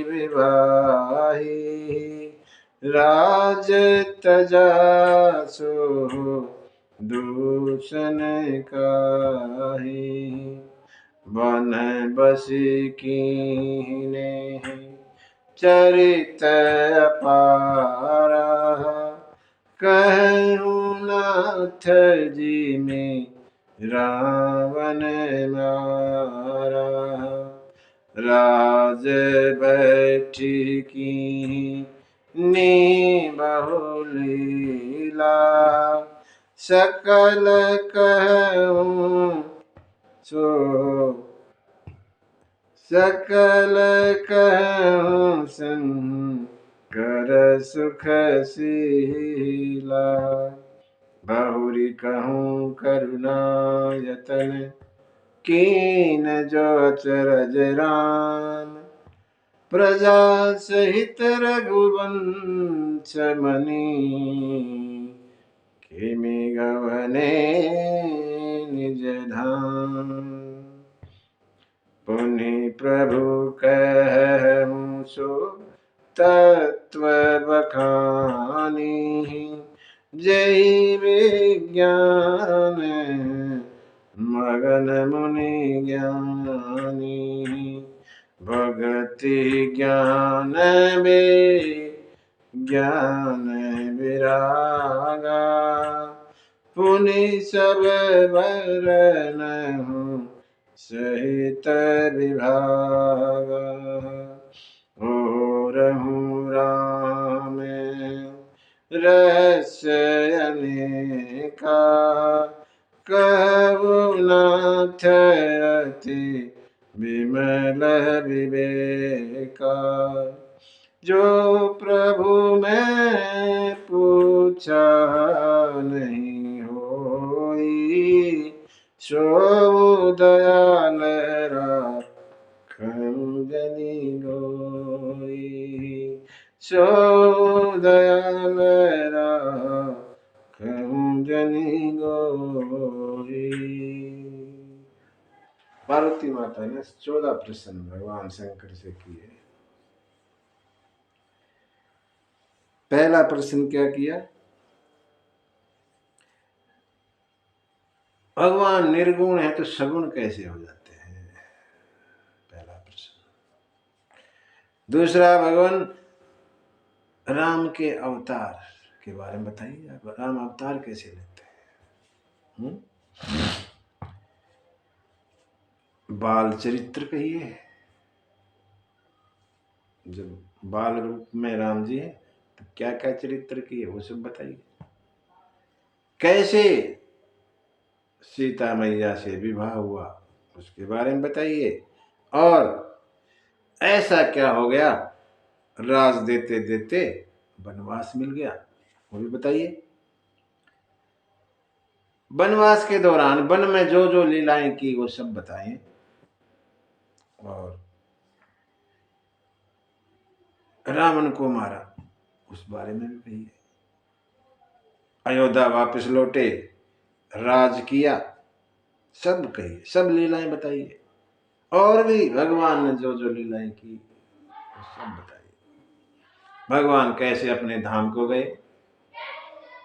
विवाही, राज तजा सो दूषण काहि, वन बसी कीन्हे चरित अपारा, कहूं नाथ जी में रावण मारा, राज बैठी कीन्ही बहुलीला, सकल कहूं सो सकल कहूं शंकर सुखशीला, बहुरी कहूं करुणायतन कीन जो अचरज राम, प्रजा सहित रघुवंश मनि, किमि गवने निज धाम, पुनि प्रभु कहूं सो तत्व बखानी, जय विज्ञान मगन मुनि ज्ञानी, भगति ज्ञान ज्ञान विरागा, पुनि सब वरनहु सहित विभागा, ओरहु राम रहस्य अनेका, कहूं नाथ अति विमल विवेका, जो प्रभु मैं पूछा नहीं होई, सो दयाल राखऊं जनि गो। सो दयाल राखूं जनी गोरी। पार्वती माता ने 14 प्रश्न भगवान शंकर से किए। पहला प्रश्न क्या किया? भगवान निर्गुण है तो सगुण कैसे हो जाते हैं? पहला प्रश्न। दूसरा, भगवान राम के अवतार के बारे में बताइए, राम अवतार कैसे लेते हैं? बाल चरित्र कहिए, जब बाल रूप में राम जी है तो क्या क्या चरित्र किए वो सब बताइए। कैसे सीता मैया से विवाह हुआ उसके बारे में बताइए। और ऐसा क्या हो गया राज देते देते वनवास मिल गया वो भी बताइए। वनवास के दौरान वन में जो जो लीलाएं की वो सब बताएं। और रावण को मारा उस बारे में भी कहिए। अयोध्या वापस लौटे, राज किया, सब कहिए, सब लीलाएं बताइए। और भी भगवान ने जो जो लीलाएं की वो सब बताइए। भगवान कैसे अपने धाम को गए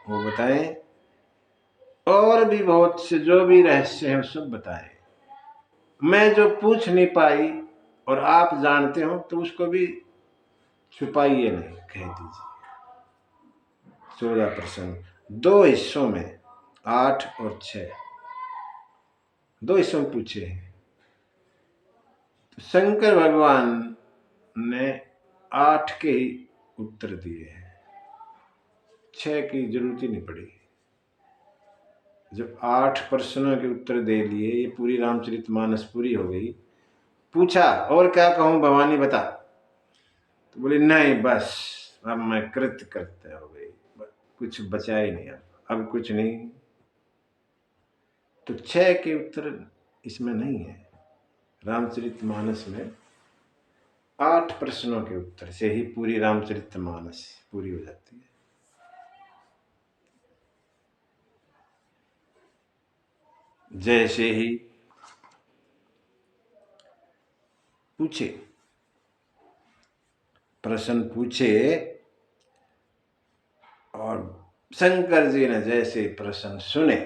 वो बताएं। और भी बहुत से जो भी रहस्य है सब बताएं। मैं जो पूछ नहीं पाई और आप जानते हो तो उसको भी छुपाइए नहीं, कह दीजिए। 14% 2 हिस्सों में 8 और 6 2 हिस्सों में पूछे हैं। तो शंकर भगवान ने 8 के ही उत्तर दिए हैं, 6 की जरूरत ही नहीं पड़ी। जब 8 प्रश्नों के उत्तर दे लिए, ये पूरी रामचरितमानस पूरी हो गई। पूछा और क्या कहूं भवानी बता, तो बोले नहीं बस अब मैं कृत्य करते हो गई, कुछ बचा ही नहीं, अब कुछ नहीं। तो 6 के उत्तर इसमें नहीं है। रामचरितमानस में 8 प्रश्नों के उत्तर से ही पूरी रामचरितमानस पूरी हो जाती है। जैसे ही पूछे, प्रश्न पूछे और शंकर जी ने जैसे प्रश्न सुने,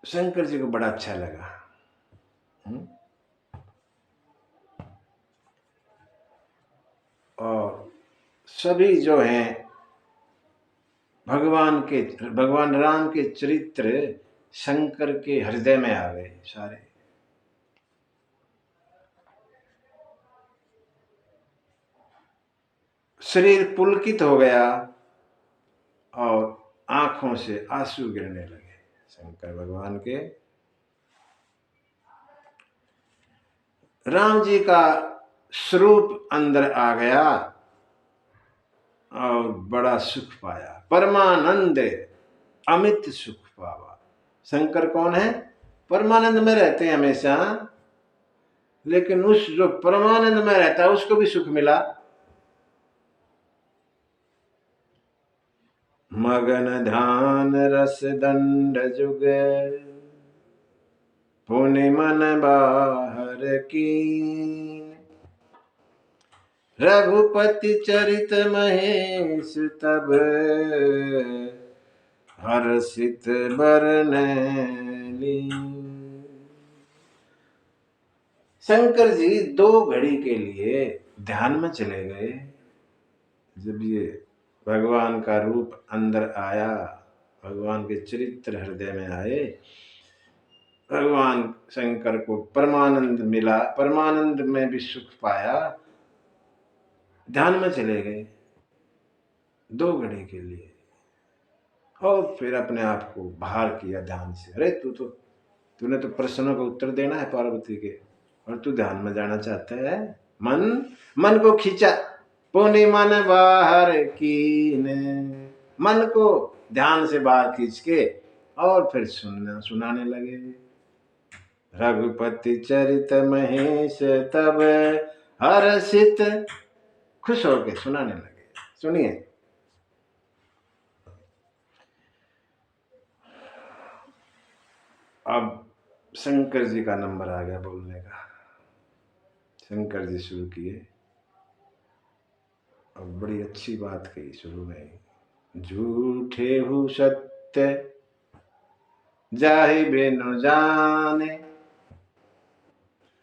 शंकर जी को बड़ा अच्छा लगा। और सभी जो हैं भगवान राम के चरित्र शंकर के हृदय में आ गए सारे। शरीर पुलकित हो गया और आंखों से आंसू गिरने लगे शंकर भगवान के। राम जी का स्वरूप अंदर आ गया और बड़ा सुख पाया, परमानंद अमित सुख पावा। शंकर कौन है? परमानंद में रहते हैं हमेशा, लेकिन उस जो परमानंद में रहता है उसको भी सुख मिला। मगन ध्यान रस दंड जुग पुनि मन बाहर कीन, रघुपति चरित महेश तब हर्षित बरनैली। शंकर जी 2 घड़ी के लिए ध्यान में चले गए। जब ये भगवान का रूप अंदर आया, भगवान के चरित्र हृदय में आए, भगवान शंकर को परमानंद मिला, परमानंद में भी सुख पाया, ध्यान में चले गए 2 घड़ी के लिए। और फिर अपने आप को बाहर किया ध्यान से। अरे तूने तो प्रश्नों का उत्तर देना है पार्वती के, और तू ध्यान में जाना चाहता है। मन को खींचा, पुनि मन बाहर कीने, मन को ध्यान से बाहर खींच के और फिर सुनाने लगे। रघुपति चरित महेश तब हर्षित, खुश होके सुनाने लगे। सुनिए, अब शंकर जी का नंबर आ गया बोलने का। शंकर जी शुरू किए और बड़ी अच्छी बात कही शुरू में। झूठे हु सत्य जाहि बिनु जाने,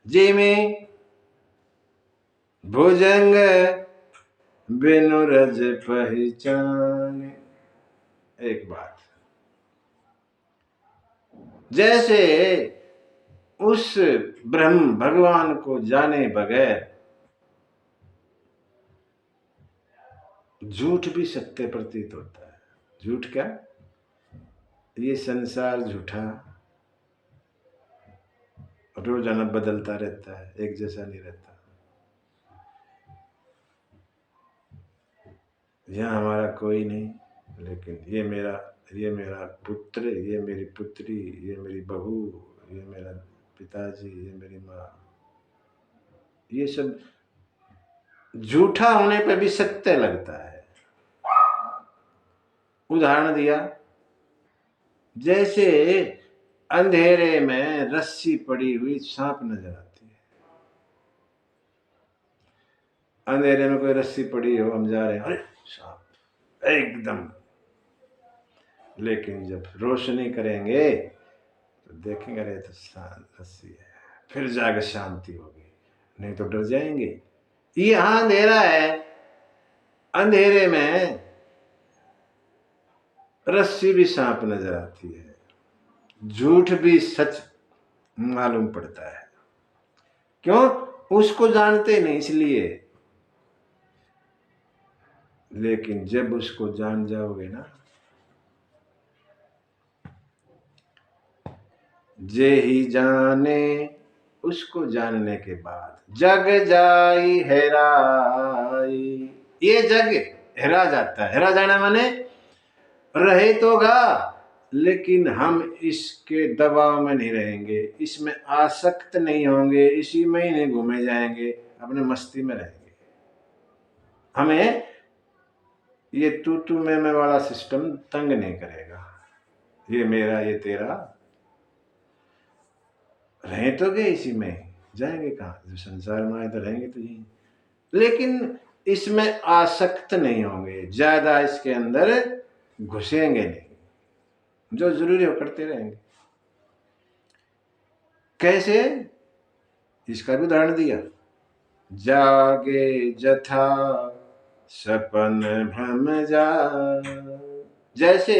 जिमि भुजंग बिनु रज पहचाने। एक बात, जैसे उस ब्रह्म भगवान को जाने बगैर झूठ भी सत्य प्रतीत होता है। झूठ क्या? ये संसार झूठा, रोजाना बदलता रहता है, एक जैसा नहीं रहता। यहाँ हमारा कोई नहीं, लेकिन ये मेरा पुत्र, ये मेरी पुत्री, ये मेरी बहू, ये मेरा पिताजी, ये मेरी माँ, ये सब झूठा होने पर भी सत्य लगता है। उदाहरण दिया, जैसे अंधेरे में रस्सी पड़ी हुई सांप नजर आती है। अंधेरे में कोई रस्सी पड़ी हो, हम जा रहे हैं, अरे सांप एकदम, लेकिन जब रोशनी करेंगे तो देखेंगे अरे तो रस्सी है, फिर जाकर शांति होगी, नहीं तो डर जाएंगे। यहाँ अंधेरा है, अंधेरे में रस्सी भी सांप नजर आती है, झूठ भी सच मालूम पड़ता है। क्यों? उसको जानते नहीं इसलिए। लेकिन जब उसको जान जाओगे ना, जे ही जाने, उसको जानने के बाद जग जाई हेराई। ये जग हेरा जाता है। हेरा जाना माने रहे तो गा, लेकिन हम इसके दबाव में नहीं रहेंगे, इसमें आसक्त नहीं होंगे, इसी में ही नहीं घूमे जाएंगे, अपने मस्ती में रहेंगे। हमें ये तू मैं वाला सिस्टम तंग नहीं करेगा। ये मेरा, ये तेरा, रहे तो गए इसी में, जाएंगे कहाँ? जो संसार में आए तो रहेंगे तो यही, लेकिन इसमें आसक्त नहीं होंगे, ज्यादा इसके अंदर घुसेंगे नहीं, जो जरूरी हो करते रहेंगे। कैसे? इसका भी उदाहरण दिया, जागे जथा सपन भ्रम जा। जैसे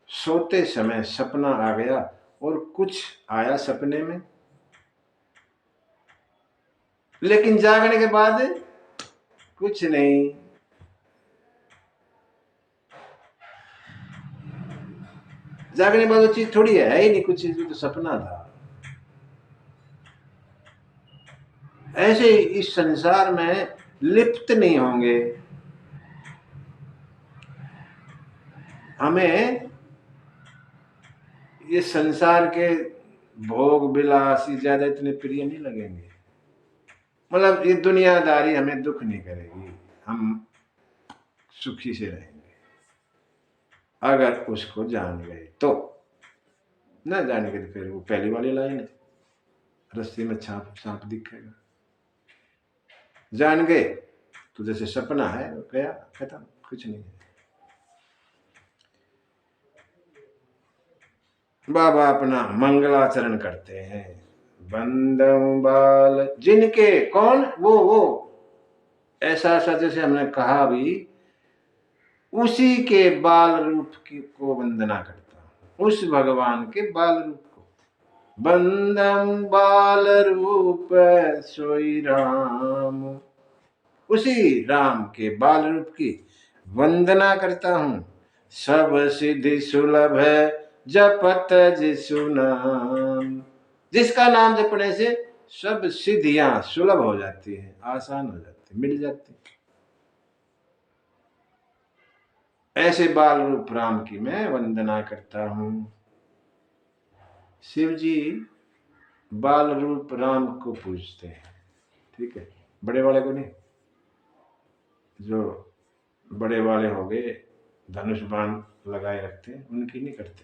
सोते समय सपना आ गया और कुछ आया सपने में, लेकिन जागने के बाद कुछ नहीं। जागने के बाद वो चीज थोड़ी है ही नहीं, कुछ चीज तो सपना था। ऐसे इस संसार में लिप्त नहीं होंगे। हमें ये संसार के भोग विलास ज्यादा इतने प्रिय नहीं लगेंगे। मतलब ये दुनियादारी हमें दुख नहीं करेगी, हम सुखी से रहेंगे अगर उसको जान गए तो। ना जान गए तो फिर वो पहली वाली लाइन है, रस्सी में सांप दिखेगा। जान गए तो जैसे सपना है, गया, खत्म, कुछ नहीं है। बाबा अपना मंगलाचरण करते हैं। बंदम बाल जिनके, कौन? वो ऐसा जैसे हमने कहा भी, उसी के बाल रूप की को वंदना करता हूं, उस भगवान के बाल रूप को। बंदम बाल रूप सोई राम, उसी राम के बाल रूप की वंदना करता हूं। सब सिद्धि सुलभ है जपत जिसु नाम, जिसका नाम जपने से सब सिद्धियां सुलभ हो जाती हैं, आसान हो जाती, मिल जाती। ऐसे बाल रूप राम की मैं वंदना करता हूं। शिव जी बाल रूप राम को पूजते हैं, ठीक है, बड़े वाले को नहीं। जो बड़े वाले हो गए धनुष बाण लगाए रखते हैं उनकी नहीं करते।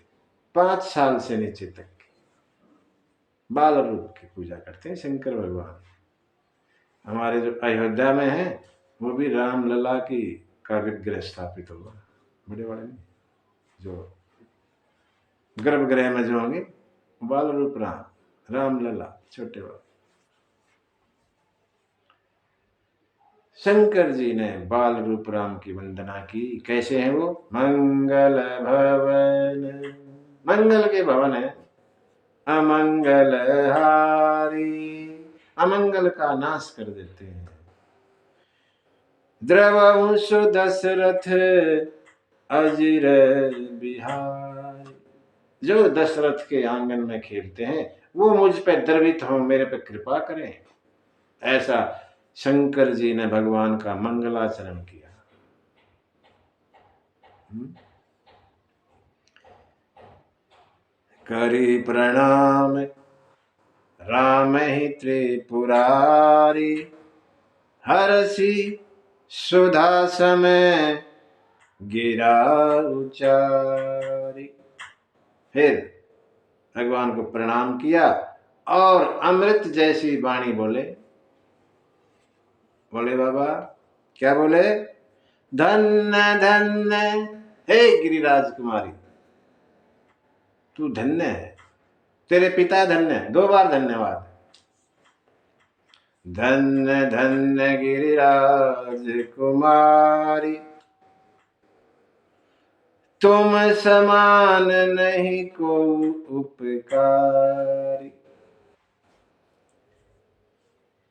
5 साल से नीचे तक की बाल रूप की पूजा करते हैं शंकर भगवान। हमारे जो अयोध्या में है वो भी राम लला की का विग्रह स्थापित होगा, बड़े वाले नहीं, जो गर्भगृह में जो होंगे बाल रूप राम, राम लला छोटे वाले। शंकर जी ने बाल रूप राम की वंदना की। कैसे हैं वो? मंगल भवन, मंगल के भवन है, अमंगल हारी, अमंगल का नाश कर देते हैं। द्रवंश दशरथ अजिर बिहारी, जो दशरथ के आंगन में खेलते हैं वो मुझ पे द्रवित हो, मेरे पे कृपा करें। ऐसा शंकर जी ने भगवान का मंगलाचरण किया। करी प्रणाम राम ही त्रिपुरारी, हरसी सुधा समय गिरा उचारी। फिर भगवान को प्रणाम किया और अमृत जैसी वाणी बोले। बोले बाबा क्या बोले? धन्य धन्य हे गिरिराज कुमारी, तू धन्य है, तेरे पिता धन्य है, 2 बार धन्यवाद। धन्य धन्य गिरिराज कुमारी, तुम समान नहीं को उपकारी।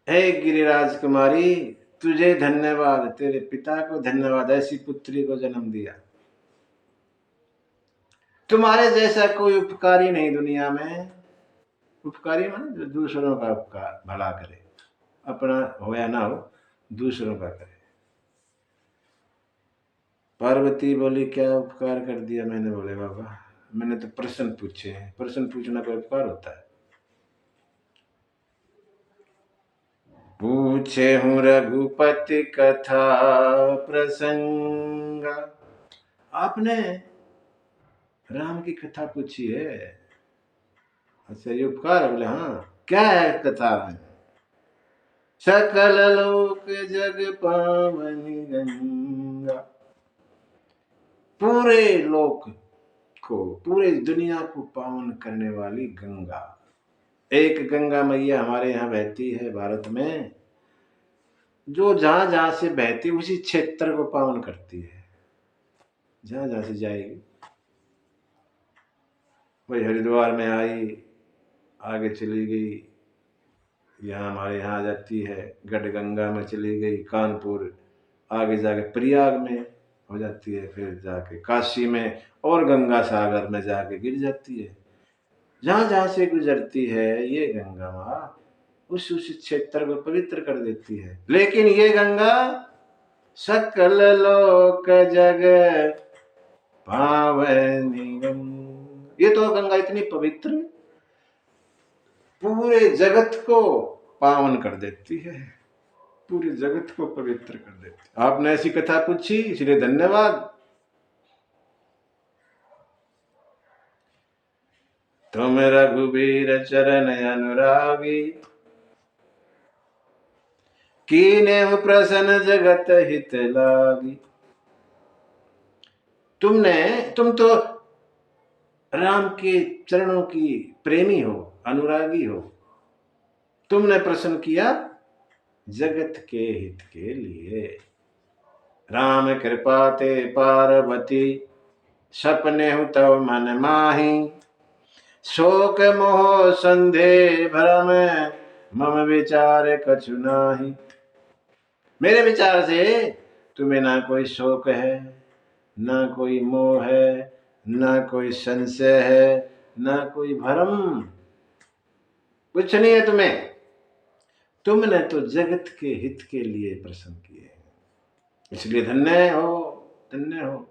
हे गिरिराज कुमारी, तुझे धन्यवाद, तेरे पिता को धन्यवाद, ऐसी पुत्री को जन्म दिया। तुम्हारे जैसा कोई उपकारी नहीं दुनिया में। उपकारी माने जो दूसरों का उपकार भला करे, अपना हो या ना हो, दूसरों का करे। पार्वती बोली क्या उपकार कर दिया मैंने? बोले बाबा मैंने तो प्रश्न पूछे हैं, प्रश्न पूछना कोई उपकार होता है? पूछे हूँ रघुपति कथा प्रसंग, आपने राम की कथा पूछी है। अच्छा ये उपकार है? बोले हाँ। क्या है कथा में? सकल लोक जग पावनी गंगा, पूरे लोक को, पूरे दुनिया को पावन करने वाली गंगा। एक गंगा मैया हमारे यहाँ बहती है भारत में, जो जहां जहां से बहती उसी क्षेत्र को पावन करती है। जहां जहां से जाएगी, वही हरिद्वार में आई, आगे चली गई, यहाँ हमारे यहाँ आ जाती है, गढ़गंगा में चली गई, कानपुर, आगे जाके प्रयाग में हो जाती है, फिर जाके काशी में और गंगा सागर में जाके गिर जाती है। जहां जहां से गुजरती है ये गंगा माँ उस क्षेत्र को पवित्र कर देती है। लेकिन ये गंगा सकल लोक जग पावनी गंगा, ये तो गंगा इतनी पवित्र पूरे जगत को पावन कर देती है, पूरे जगत को पवित्र कर देती है। आपने ऐसी कथा पूछी इसलिए धन्यवाद। तुम रघुबीर चरण अनुरागी, कीनेहु प्रसन्न जगत हित लागी। तुम तो राम के चरणों की प्रेमी हो, अनुरागी हो। तुमने प्रश्न किया जगत के हित के लिए। राम कृपा ते पार्वती, सपने हु तव मन माही। शोक मोह संदेह भ्रम, मम विचार कछु नाही। मेरे विचार से तुम्हें ना कोई शोक है, ना कोई मोह है, ना कोई संशय है, ना कोई भ्रम, कुछ नहीं है तुम्हें। तुमने तो जगत के हित के लिए प्रश्न किए, इसलिए धन्य हो, धन्य हो।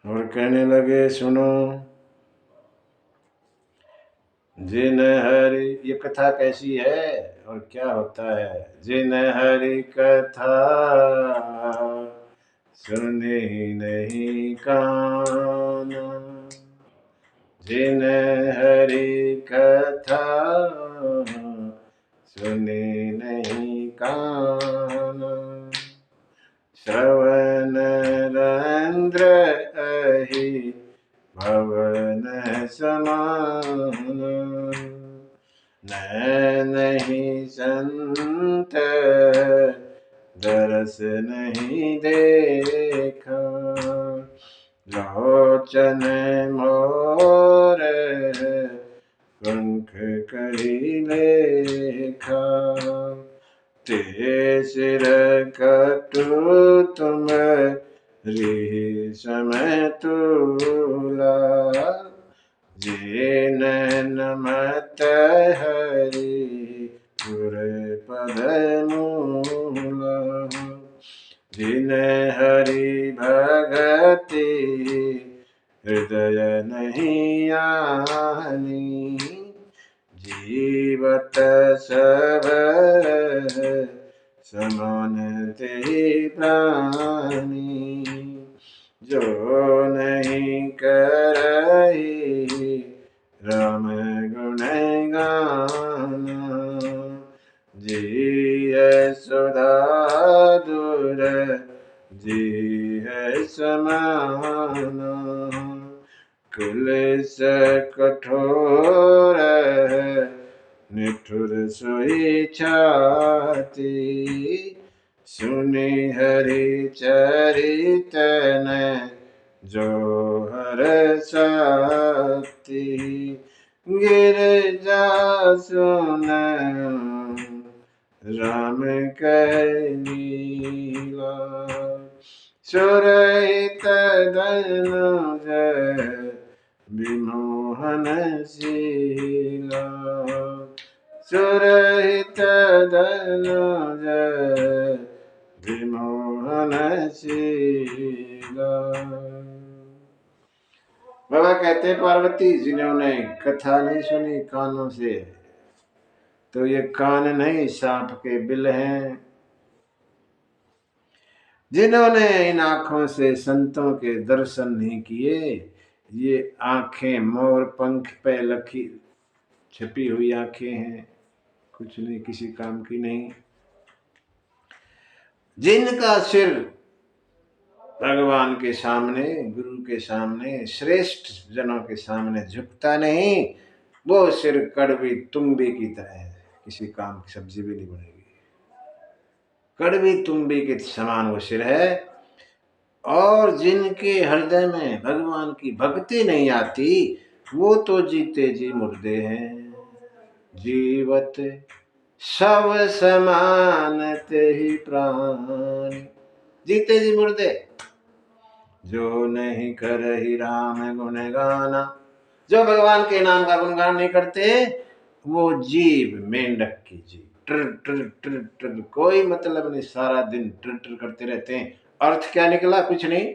और कहने लगे सुनो, जिन हरि, ये कथा कैसी है और क्या होता है? जिन हरि कथा सुने नहीं काना, जिन हरि कथा सुने नहीं काना, श्रवण रंध्र अहि भवन समान, नहीं संत दरस नहीं देखा, लोचन मोर पंख करी लेखा, ते सिर कटु तुम री समय तुला, जे नमत हरि पुर पद मूला, जिन हरि भगति हृदय नहीं आनी, जीवत सब समान ते प्राणी, जो नहीं करही राम गुण गाना, जी सुधा दूर जी है समाना, कुलिस कठोर निठुर सोई छाती, सुनि हरि चरित न जो हर साती, गिरजा सुन राम कै लीला, सुरहित धनुज विमोहन शीला, सुरहित धनुज विमोहन शीला। बाबा कहते पार्वती, जिन्होंने कथा नहीं सुनी कानों से, तो ये कान नहीं सांप के बिल हैं। जिन्होंने इन आंखों से संतों के दर्शन नहीं किए, ये आंखें मोर पंख पे लखी छपी हुई आंखें हैं, कुछ नहीं, किसी काम की नहीं। जिनका सिर भगवान के सामने, गुरु के सामने, श्रेष्ठ जनों के सामने झुकता नहीं, वो सिर कड़वी तुम्बी की तरह है, किसी काम की सब्जी भी नहीं बनेगी। कड़वी तुम्बी के समान वो सिर है। और जिनके हृदय में भगवान की भक्ति नहीं आती, वो तो जीते जी मुर्दे हैं। जीवत सब समान ते ही प्राण, जीते जी मुर्दे। जो नहीं करहि राम गुण गाना, जो भगवान के नाम का गुणगान नहीं करते, वो जीव मेंढक की जीव, ट्र ट्र ट्र ट्र, कोई मतलब नहीं, सारा दिन ट्र ट्र करते रहते हैं। अर्थ क्या निकला? कुछ नहीं,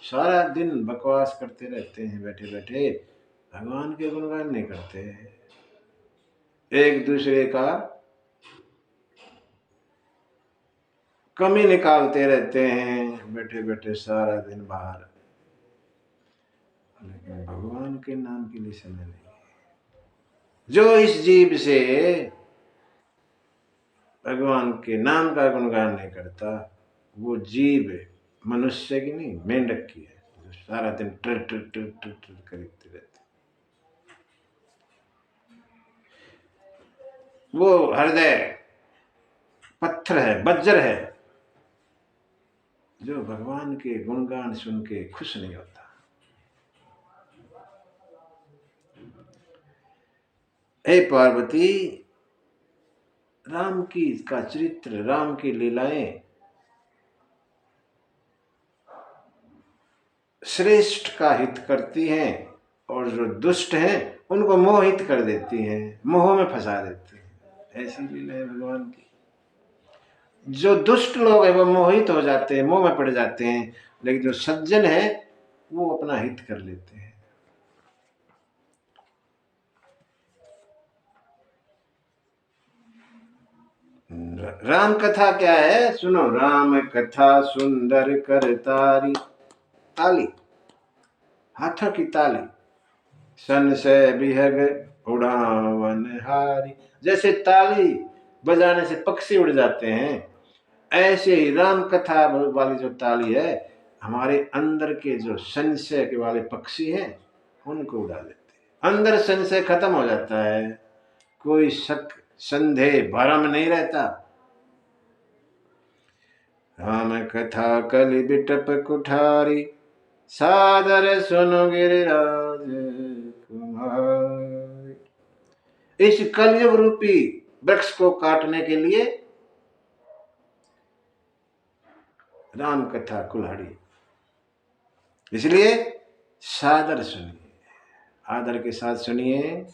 सारा दिन बकवास करते रहते हैं बैठे बैठे, भगवान के गुणगान नहीं करते, एक दूसरे का कमी निकालते रहते हैं बैठे बैठे सारा दिन बाहर, लेकिन भगवान के नाम के लिए समय नहीं। जो इस जीव से भगवान के नाम का गुणगान नहीं करता, वो जीव मनुष्य की नहीं, मेंढक की है, जो सारा दिन ट्र ट्र ट्र ट्र ट्र करते रहते। वो हृदय पत्थर है, वज्र है, जो भगवान के गुणगान सुन के खुश नहीं होता। हे पार्वती, राम की का चरित्र, राम की लीलाएं श्रेष्ठ का हित करती हैं, और जो दुष्ट हैं उनको मोहित कर देती हैं, मोह में फंसा देती हैं। ऐसी लीला है भगवान की। जो दुष्ट लोग हैं वो मोहित हो जाते हैं, मोह में पड़ जाते हैं, लेकिन जो सज्जन है वो अपना हित कर लेते हैं। राम कथा क्या है सुनो। राम कथा सुंदर कर तारी, ताली, हाथों की ताली, सन से बिहग उड़ावन हारी। जैसे ताली बजाने से पक्षी उड़ जाते हैं, ऐसे ही राम कथा वाली जो ताली है हमारे अंदर के जो संशय के वाले पक्षी हैं उनको उड़ा देते हैं। अंदर संशय खत्म हो जाता है, कोई शक संदेह भरम नहीं रहता। राम कथा कलि बिटप कुठारी, सादर सुनो गिरिराज कुमारी। इस कलयुग रूपी वृक्ष को काटने के लिए राम कथा कुल्हाड़ी, इसलिए सादर सुनिए, आदर के साथ सुनिए।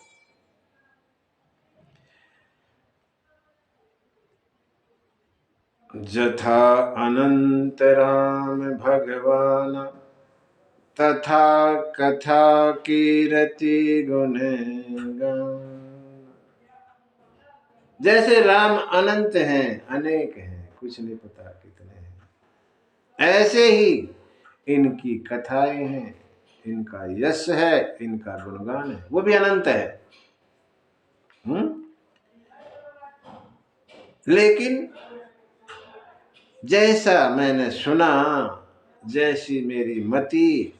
जथा अनंत राम भगवान, तथा कथा कीरति गुण गान। जैसे राम अनंत हैं, अनेक हैं, कुछ नहीं पता कितने हैं, ऐसे ही इनकी कथाएं हैं, इनका यश है, इनका गुणगान है, वो भी अनंत है। लेकिन जैसा मैंने सुना, जैसी मेरी मति,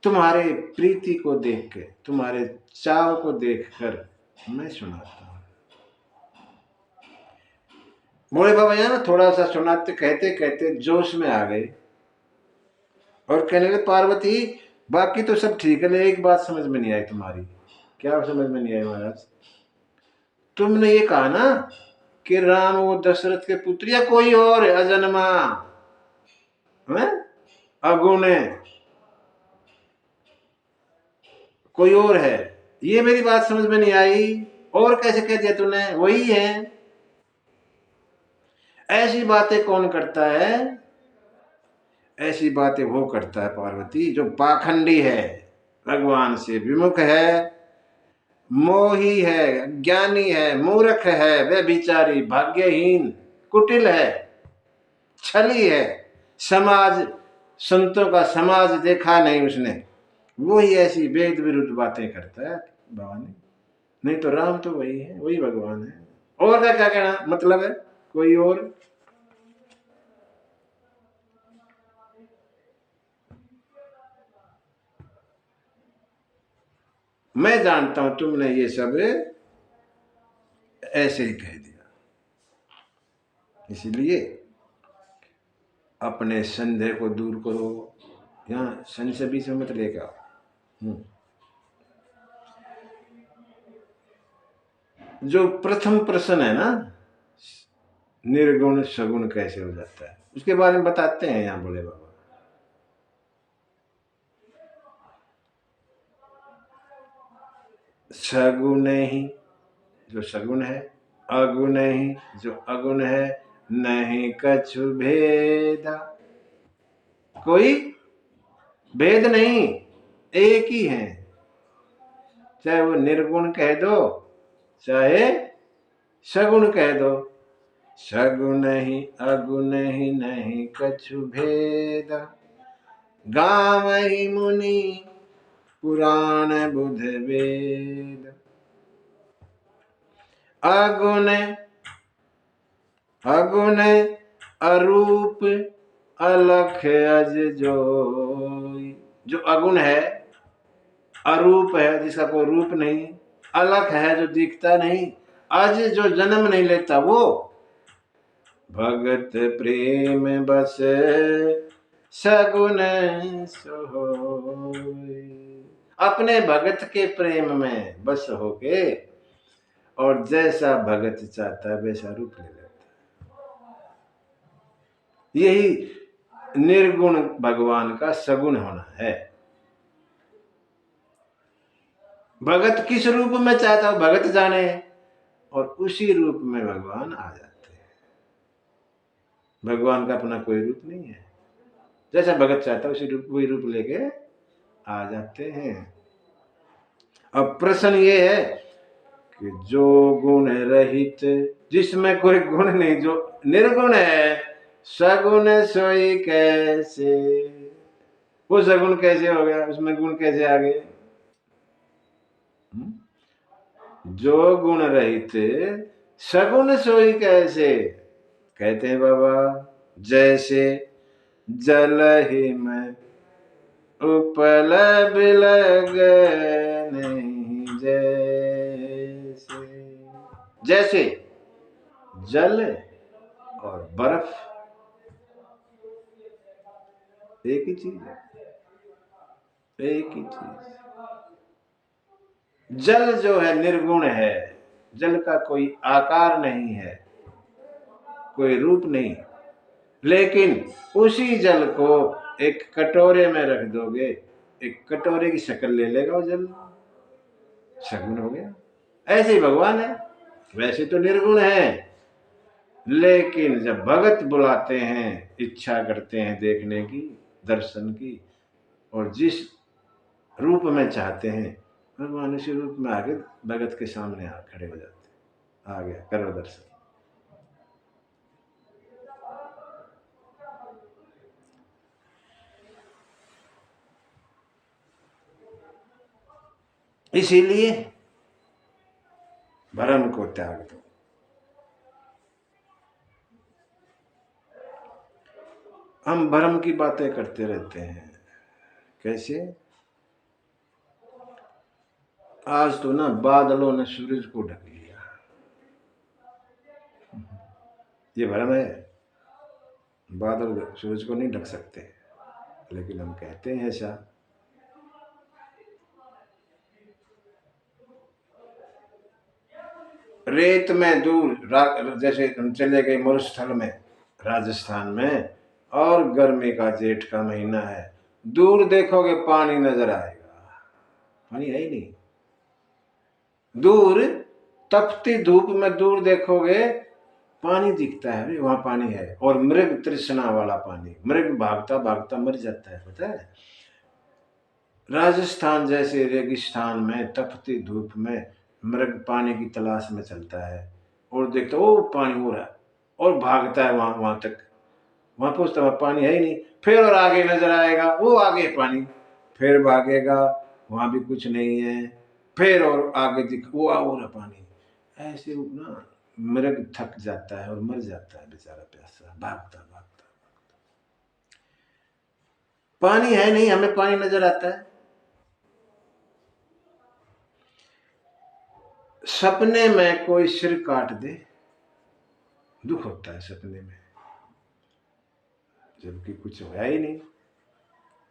तुम्हारे प्रीति को देख के, तुम्हारे चाव को देखकर मैं सुनाता हूं। भोले बाबा यहाँ ना थोड़ा सा सुनाते, कहते कहते जोश में आ गए और कहने लगे पार्वती बाकी तो सब ठीक है, लेकिन एक बात समझ में नहीं आई तुम्हारी। क्या समझ में नहीं आई महाराज? तुमने ये कहा ना कि राम वो दशरथ के पुत्र या कोई और अजन्मा है, अगुण है, कोई और है, ये मेरी बात समझ में नहीं आई। और कैसे कह दिया तूने वही है? ऐसी बातें कौन करता है? ऐसी बातें वो करता है पार्वती जो पाखंडी है, भगवान से विमुख है, मोही है, ज्ञानी है, मूर्ख है, व्यभिचारी, भाग्यहीन, कुटिल है, छली है, समाज, संतों का समाज देखा नहीं उसने, वो ही ऐसी वेद विरुद्ध बातें करता है बाबा ने। नहीं तो राम तो वही है, वही भगवान है। और क्या क्या कहना मतलब है कोई और? मैं जानता हूं तुमने ये सब ऐसे ही कह दिया, इसलिए अपने संदेह को दूर करो। यहाँ संशय बीच में मत लेके आओ। जो प्रथम प्रश्न है ना, निर्गुण सगुण कैसे हो जाता है, उसके बारे में बताते हैं यहाँ बोले बाबा। सगुण ही जो सगुण है, अगुण ही जो अगुण है, नहीं कछु भेदा, कोई भेद नहीं, एक ही है। चाहे वो निर्गुण कह दो, चाहे सगुण कह दो, सगुण ही अगुण ही नहीं कछु भेद, गावहि मुनि पुराण बुध वेद। अगुण अगुण अरूप अलख अज जोई। जो अगुण है, अरूप है जिसका कोई रूप नहीं, अलख है जो दिखता नहीं, अज जो जन्म नहीं लेता वो, भगत प्रेम बस सगुण सोई। अपने भगत के प्रेम में बस होके और जैसा भगत चाहता है वैसा रूप ले लेता है। यही निर्गुण भगवान का सगुण होना है। भगत किस रूप में चाहता हो भगत जाने, और उसी रूप में भगवान आ जाते हैं। भगवान का अपना कोई रूप नहीं है, जैसा भगत चाहता है उसी रूप, वही रूप लेके आ जाते हैं। अब प्रश्न ये है कि जो गुण रहित, जिसमें कोई गुण नहीं, जो निर्गुण है, सगुण सोई कैसे। वो सगुण कैसे हो गया, उसमें गुण कैसे आ गए? जो गुण रहित सगुण सोई कैसे। कहते हैं बाबा, जैसे जल ही में उपल बिलग नहीं, जैसे जल और बर्फ एक ही चीज है, एक ही चीज। जल जो है निर्गुण है, जल का कोई आकार नहीं है, कोई रूप नहीं, लेकिन उसी जल को एक कटोरे में रख दोगे, एक कटोरे की शक्ल ले लेगा वो जल, सगुण हो गया। ऐसे ही भगवान है, वैसे तो निर्गुण है, लेकिन जब भगत बुलाते हैं, इच्छा करते हैं देखने की, दर्शन की, और जिस रूप में चाहते हैं, भगवान उसी रूप में आगे भगत के सामने खड़े हो जाते हैं। आ गया, करो दर्शन। इसीलिए भ्रम को त्याग दो। हम भ्रम की बातें करते रहते हैं। कैसे? आज तो ना बादलों ने सूरज को ढक लिया, ये भ्रम है। बादल सूरज को नहीं ढक सकते, लेकिन हम कहते हैं ऐसा। रेत में दूर, जैसे हम चले गए मरुस्थल में, राजस्थान में, और गर्मी का जेठ का महीना है, दूर देखोगे पानी नजर आएगा, पानी है ही नहीं। दूर तपती धूप में दूर देखोगे पानी दिखता है, वहां पानी है, और मृग तृष्णा वाला पानी, मृग भागता भागता मर जाता है, पता है। राजस्थान जैसे रेगिस्तान में तपती धूप में मृग पानी की तलाश में चलता है, और देखता ओ पानी हो रहा है, और भागता है वहां वहां तक, वहां पहुंचता है, पानी है ही नहीं, फिर और आगे नजर आएगा, वो आगे पानी, फिर भागेगा, वहां भी कुछ नहीं है, फिर और आगे दिख वो और पानी। ऐसे ना मृग थक जाता है और मर जाता है बेचारा, प्यासा भागता भागता। पानी है नहीं, हमें पानी नजर आता है। सपने में कोई सिर काट दे, दुख होता है सपने में, जबकि कुछ होया ही नहीं,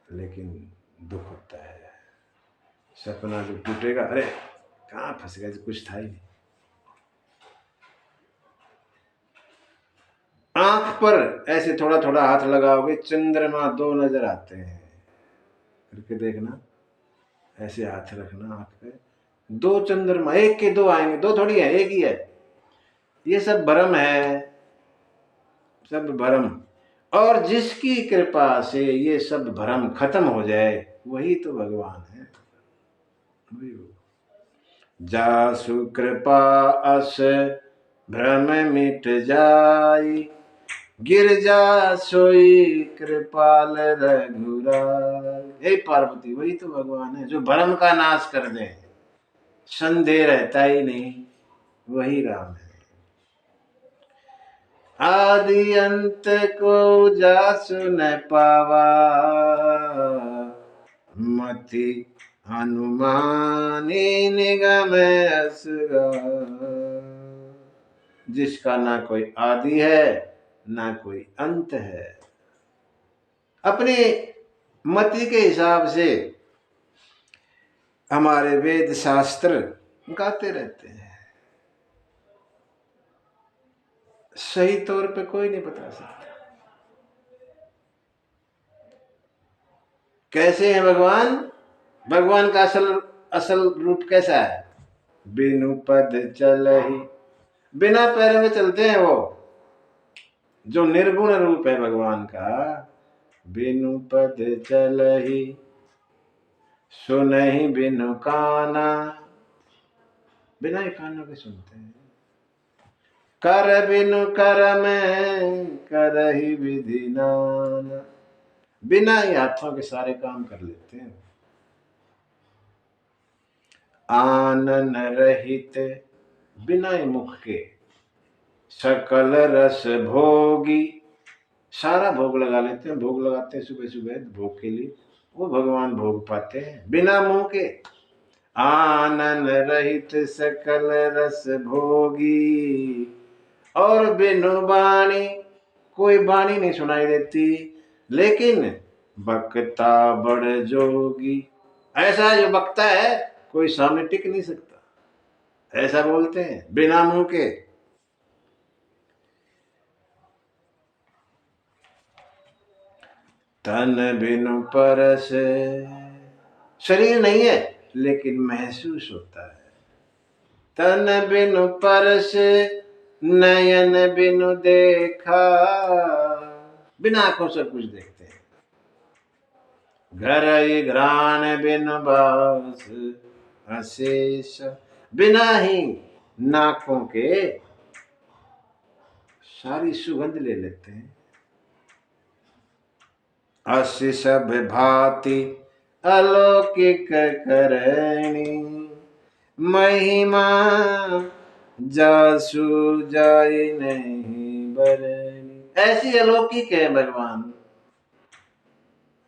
लेकिन दुख होता है। सपना जो टूटेगा, अरे कहां फंस गया, कुछ था ही नहीं। आंख पर ऐसे थोड़ा थोड़ा हाथ लगाओगे, चंद्रमा दो नजर आते हैं, करके देखना, ऐसे हाथ रखना आंख पे, दो चंद्रमा, एक के दो आएंगे, दो थोड़ी है, एक ही है। ये सब भ्रम है, सब भ्रम। और जिसकी कृपा से ये सब भ्रम खत्म हो जाए, वही तो भगवान है। जासु कृपा अस भ्रम मिट जाई, गिरजा सोई कृपाल रघुराई। हे पार्वती, वही तो भगवान है जो भ्रम का नाश कर दे, संदेह रहता ही नहीं, वही राम है। आदि अंत को जासु न पावा, मति हनुमानी निगम असगा। जिसका ना कोई आदि है ना कोई अंत है, अपने मति के हिसाब से हमारे वेद शास्त्र गाते रहते हैं, सही तौर पे कोई नहीं बता सकता कैसे है भगवान। भगवान का असल असल रूप कैसा है? बिनु पद चल ही, बिना पैरों में चलते हैं वो, जो निर्गुण रूप है भगवान का। बिनु पद चल ही, सुनहि बिनु काना, बिना ही कानों के सुनते हैं। कर बिनु कर में करहि विधि नाना, बिना ही हाथों के सारे काम कर लेते हैं। आनन रहित, बिना ही मुख के सकल रस भोगी, सारा भोग लगा लेते हैं। भोग लगाते हैं सुबह सुबह भोग के लिए, वो भगवान भोग पाते हैं बिना मुंह के। आनन रहित सकल रस भोगी, और बिनु वाणी, कोई वाणी नहीं सुनाई देती, लेकिन बक्ता बड़ जोगी, ऐसा जो बकता है कोई सामने टिक नहीं सकता, ऐसा बोलते हैं बिना मुंह के। तन बिनु परस, शरीर नहीं है लेकिन महसूस होता है। तन बिनु परस, नयन बिनु देखा, बिना आंखों से कुछ देखते हैं। घर घरान बिन बास अशेष, बिना ही नाकों के सारी सुगंध ले लेते हैं। असी सब भांति अलौकिक करणी, महिमा जासु जाय नहीं बरनी, ऐसी अलौकिक है भगवान,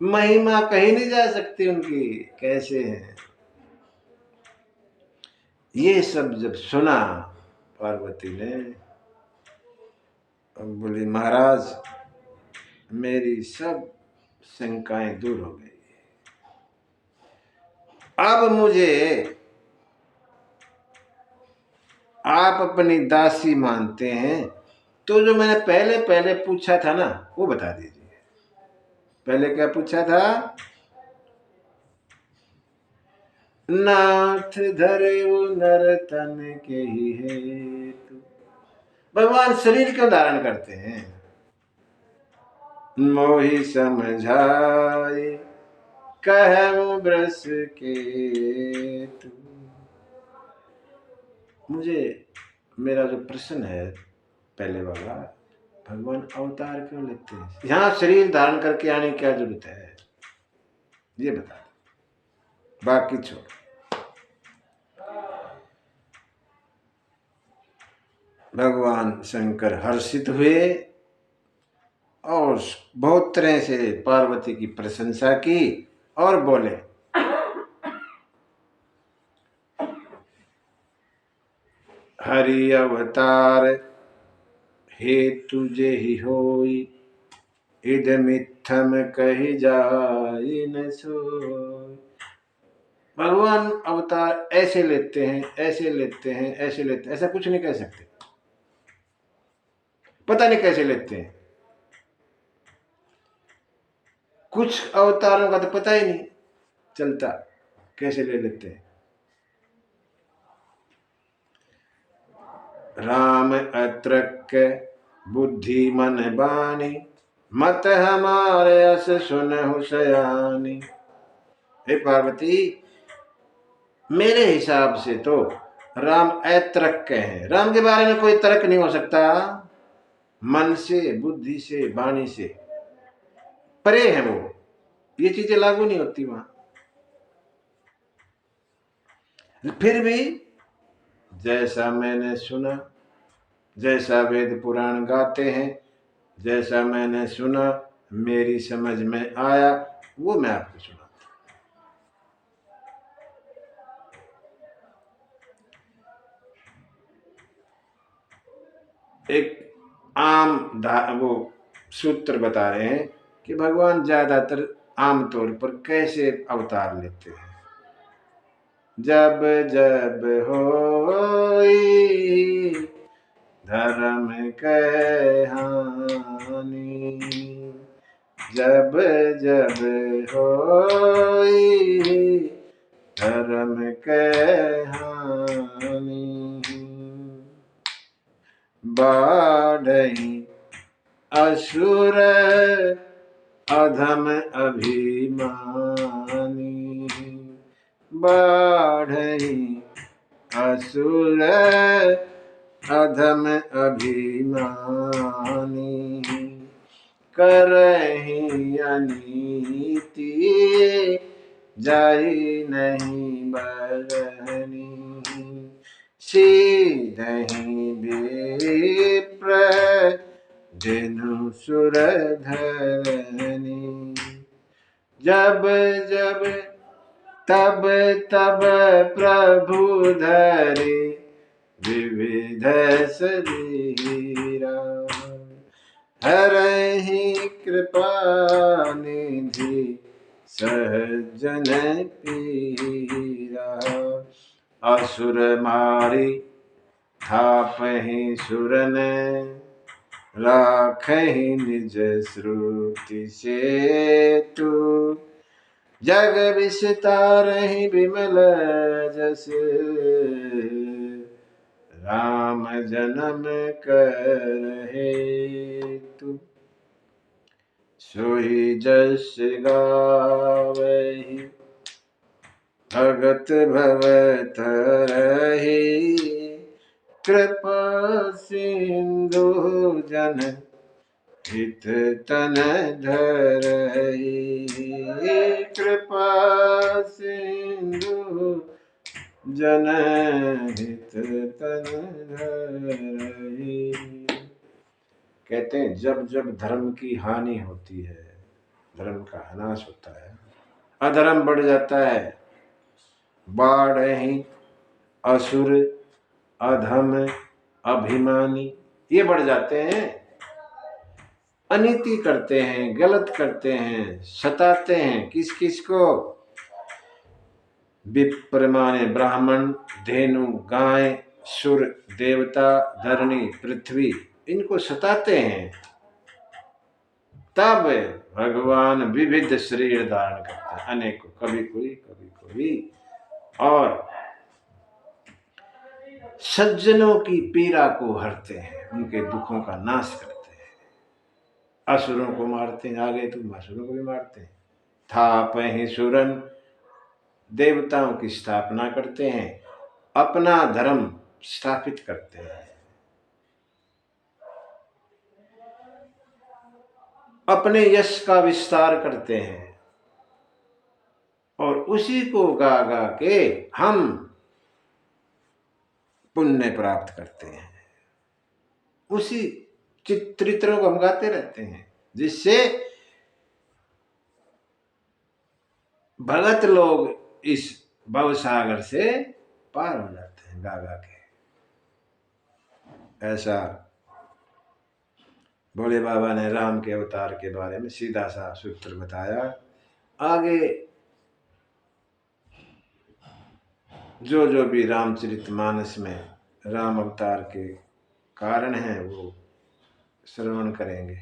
महिमा कहीं नहीं जा सकती उनकी, कैसे है। ये सब जब सुना पार्वती ने, बोली महाराज मेरी सब शंकाएं दूर हो गई, अब मुझे आप अपनी दासी मानते हैं तो जो मैंने पहले पहले पूछा था ना वो बता दीजिए। पहले क्या पूछा था? नाथ धरे नर तन के ही हेतु, भगवान शरीर क्यों धारण करते हैं? मोहि समझाए कहूं ब्रस के तू, मुझे मेरा जो प्रश्न है पहले वाला, भगवान अवतार क्यों लेते हैं? यहाँ शरीर धारण करके आने की क्या जरूरत है, ये बता दो, बाकी छोड़। भगवान शंकर हर्षित हुए और बहुत तरह से पार्वती की प्रशंसा की और बोले, हरि अवतार हेतु जे ही होई, इद मिथ्यम कही जाई न सोई। भगवान अवतार ऐसे लेते हैं, ऐसे लेते हैं, ऐसे लेते हैं, ऐसा कुछ नहीं कह सकते, पता नहीं कैसे लेते हैं। कुछ अवतारों का तो पता ही नहीं चलता कैसे ले लेते हैं। राम अत्रक बुद्धि मन बानी, मत हमारे अस सुनहु सयानी। हे पार्वती, मेरे हिसाब से तो राम अतर्क हैं, राम के बारे में कोई तर्क नहीं हो सकता, मन से बुद्धि से वाणी से परे है वो, ये चीजें लागू नहीं होती वहां। फिर भी जैसा मैंने सुना, जैसा वेद पुराण गाते हैं, जैसा मैंने सुना मेरी समझ में आया वो मैं आपको सुना। एक आम वो सूत्र बता रहे हैं कि भगवान ज्यादातर आमतौर पर कैसे अवतार लेते हैं। जब जब होई धर्म के हानि, जब जब होई धर्म के हानि, बाढ़ई असुर अधम अभिमानी, बाढ़ई असुर अधम अभिमानी, करहि अनीति जाई नहीं बरनी, सीधहि विप्र जेनु सुर धरनी, जब जब तब तब प्रभु धरे विविध शरीरा, हरहि कृपा निधि सहजन पीरा, असुर मारी थापहि सुरन, राखहि निज श्रुति सेतु, जग विस्तारहि विमल जस, राम जन्म कर हेतु, सोई जस गावहि भगत भवतरहि, कृपा सिंधु जन हित तन धरहि, कृपा सिंधु जन हित तन धरहि। कहते हैं जब जब धर्म की हानि होती है, धर्म का नाश होता है, अधर्म बढ़ जाता है, बाढ़हि असुर अधम अभिमानी, ये बढ़ जाते हैं, अनीति करते हैं, गलत करते हैं, सताते हैं। किस किस को? विप्र माने ब्राह्मण, धेनु गाय, सुर देवता, धरणी पृथ्वी, इनको सताते हैं। तब भगवान विविध शरीर धारण करते हैं, अनेकों, कभी कोई, और सज्जनों की पीड़ा को हरते हैं, उनके दुखों का नाश करते हैं। असुरों को मारते हैं, आगे तुम असुरों को भी मारते हैं। थापहि सुरन, देवताओं की स्थापना करते हैं, अपना धर्म स्थापित करते हैं, अपने यश का विस्तार करते हैं, और उसी को गा गा के हम पुण्य प्राप्त करते हैं। उसी चित्रों को हम गाते रहते हैं, जिससे भगत लोग इस भवसागर से पार हो जाते हैं गा गा के। ऐसा भोले बाबा ने राम के अवतार के बारे में सीधा सा सूत्र बताया। आगे जो जो भी रामचरितमानस में राम अवतार के कारण हैं वो श्रवण करेंगे।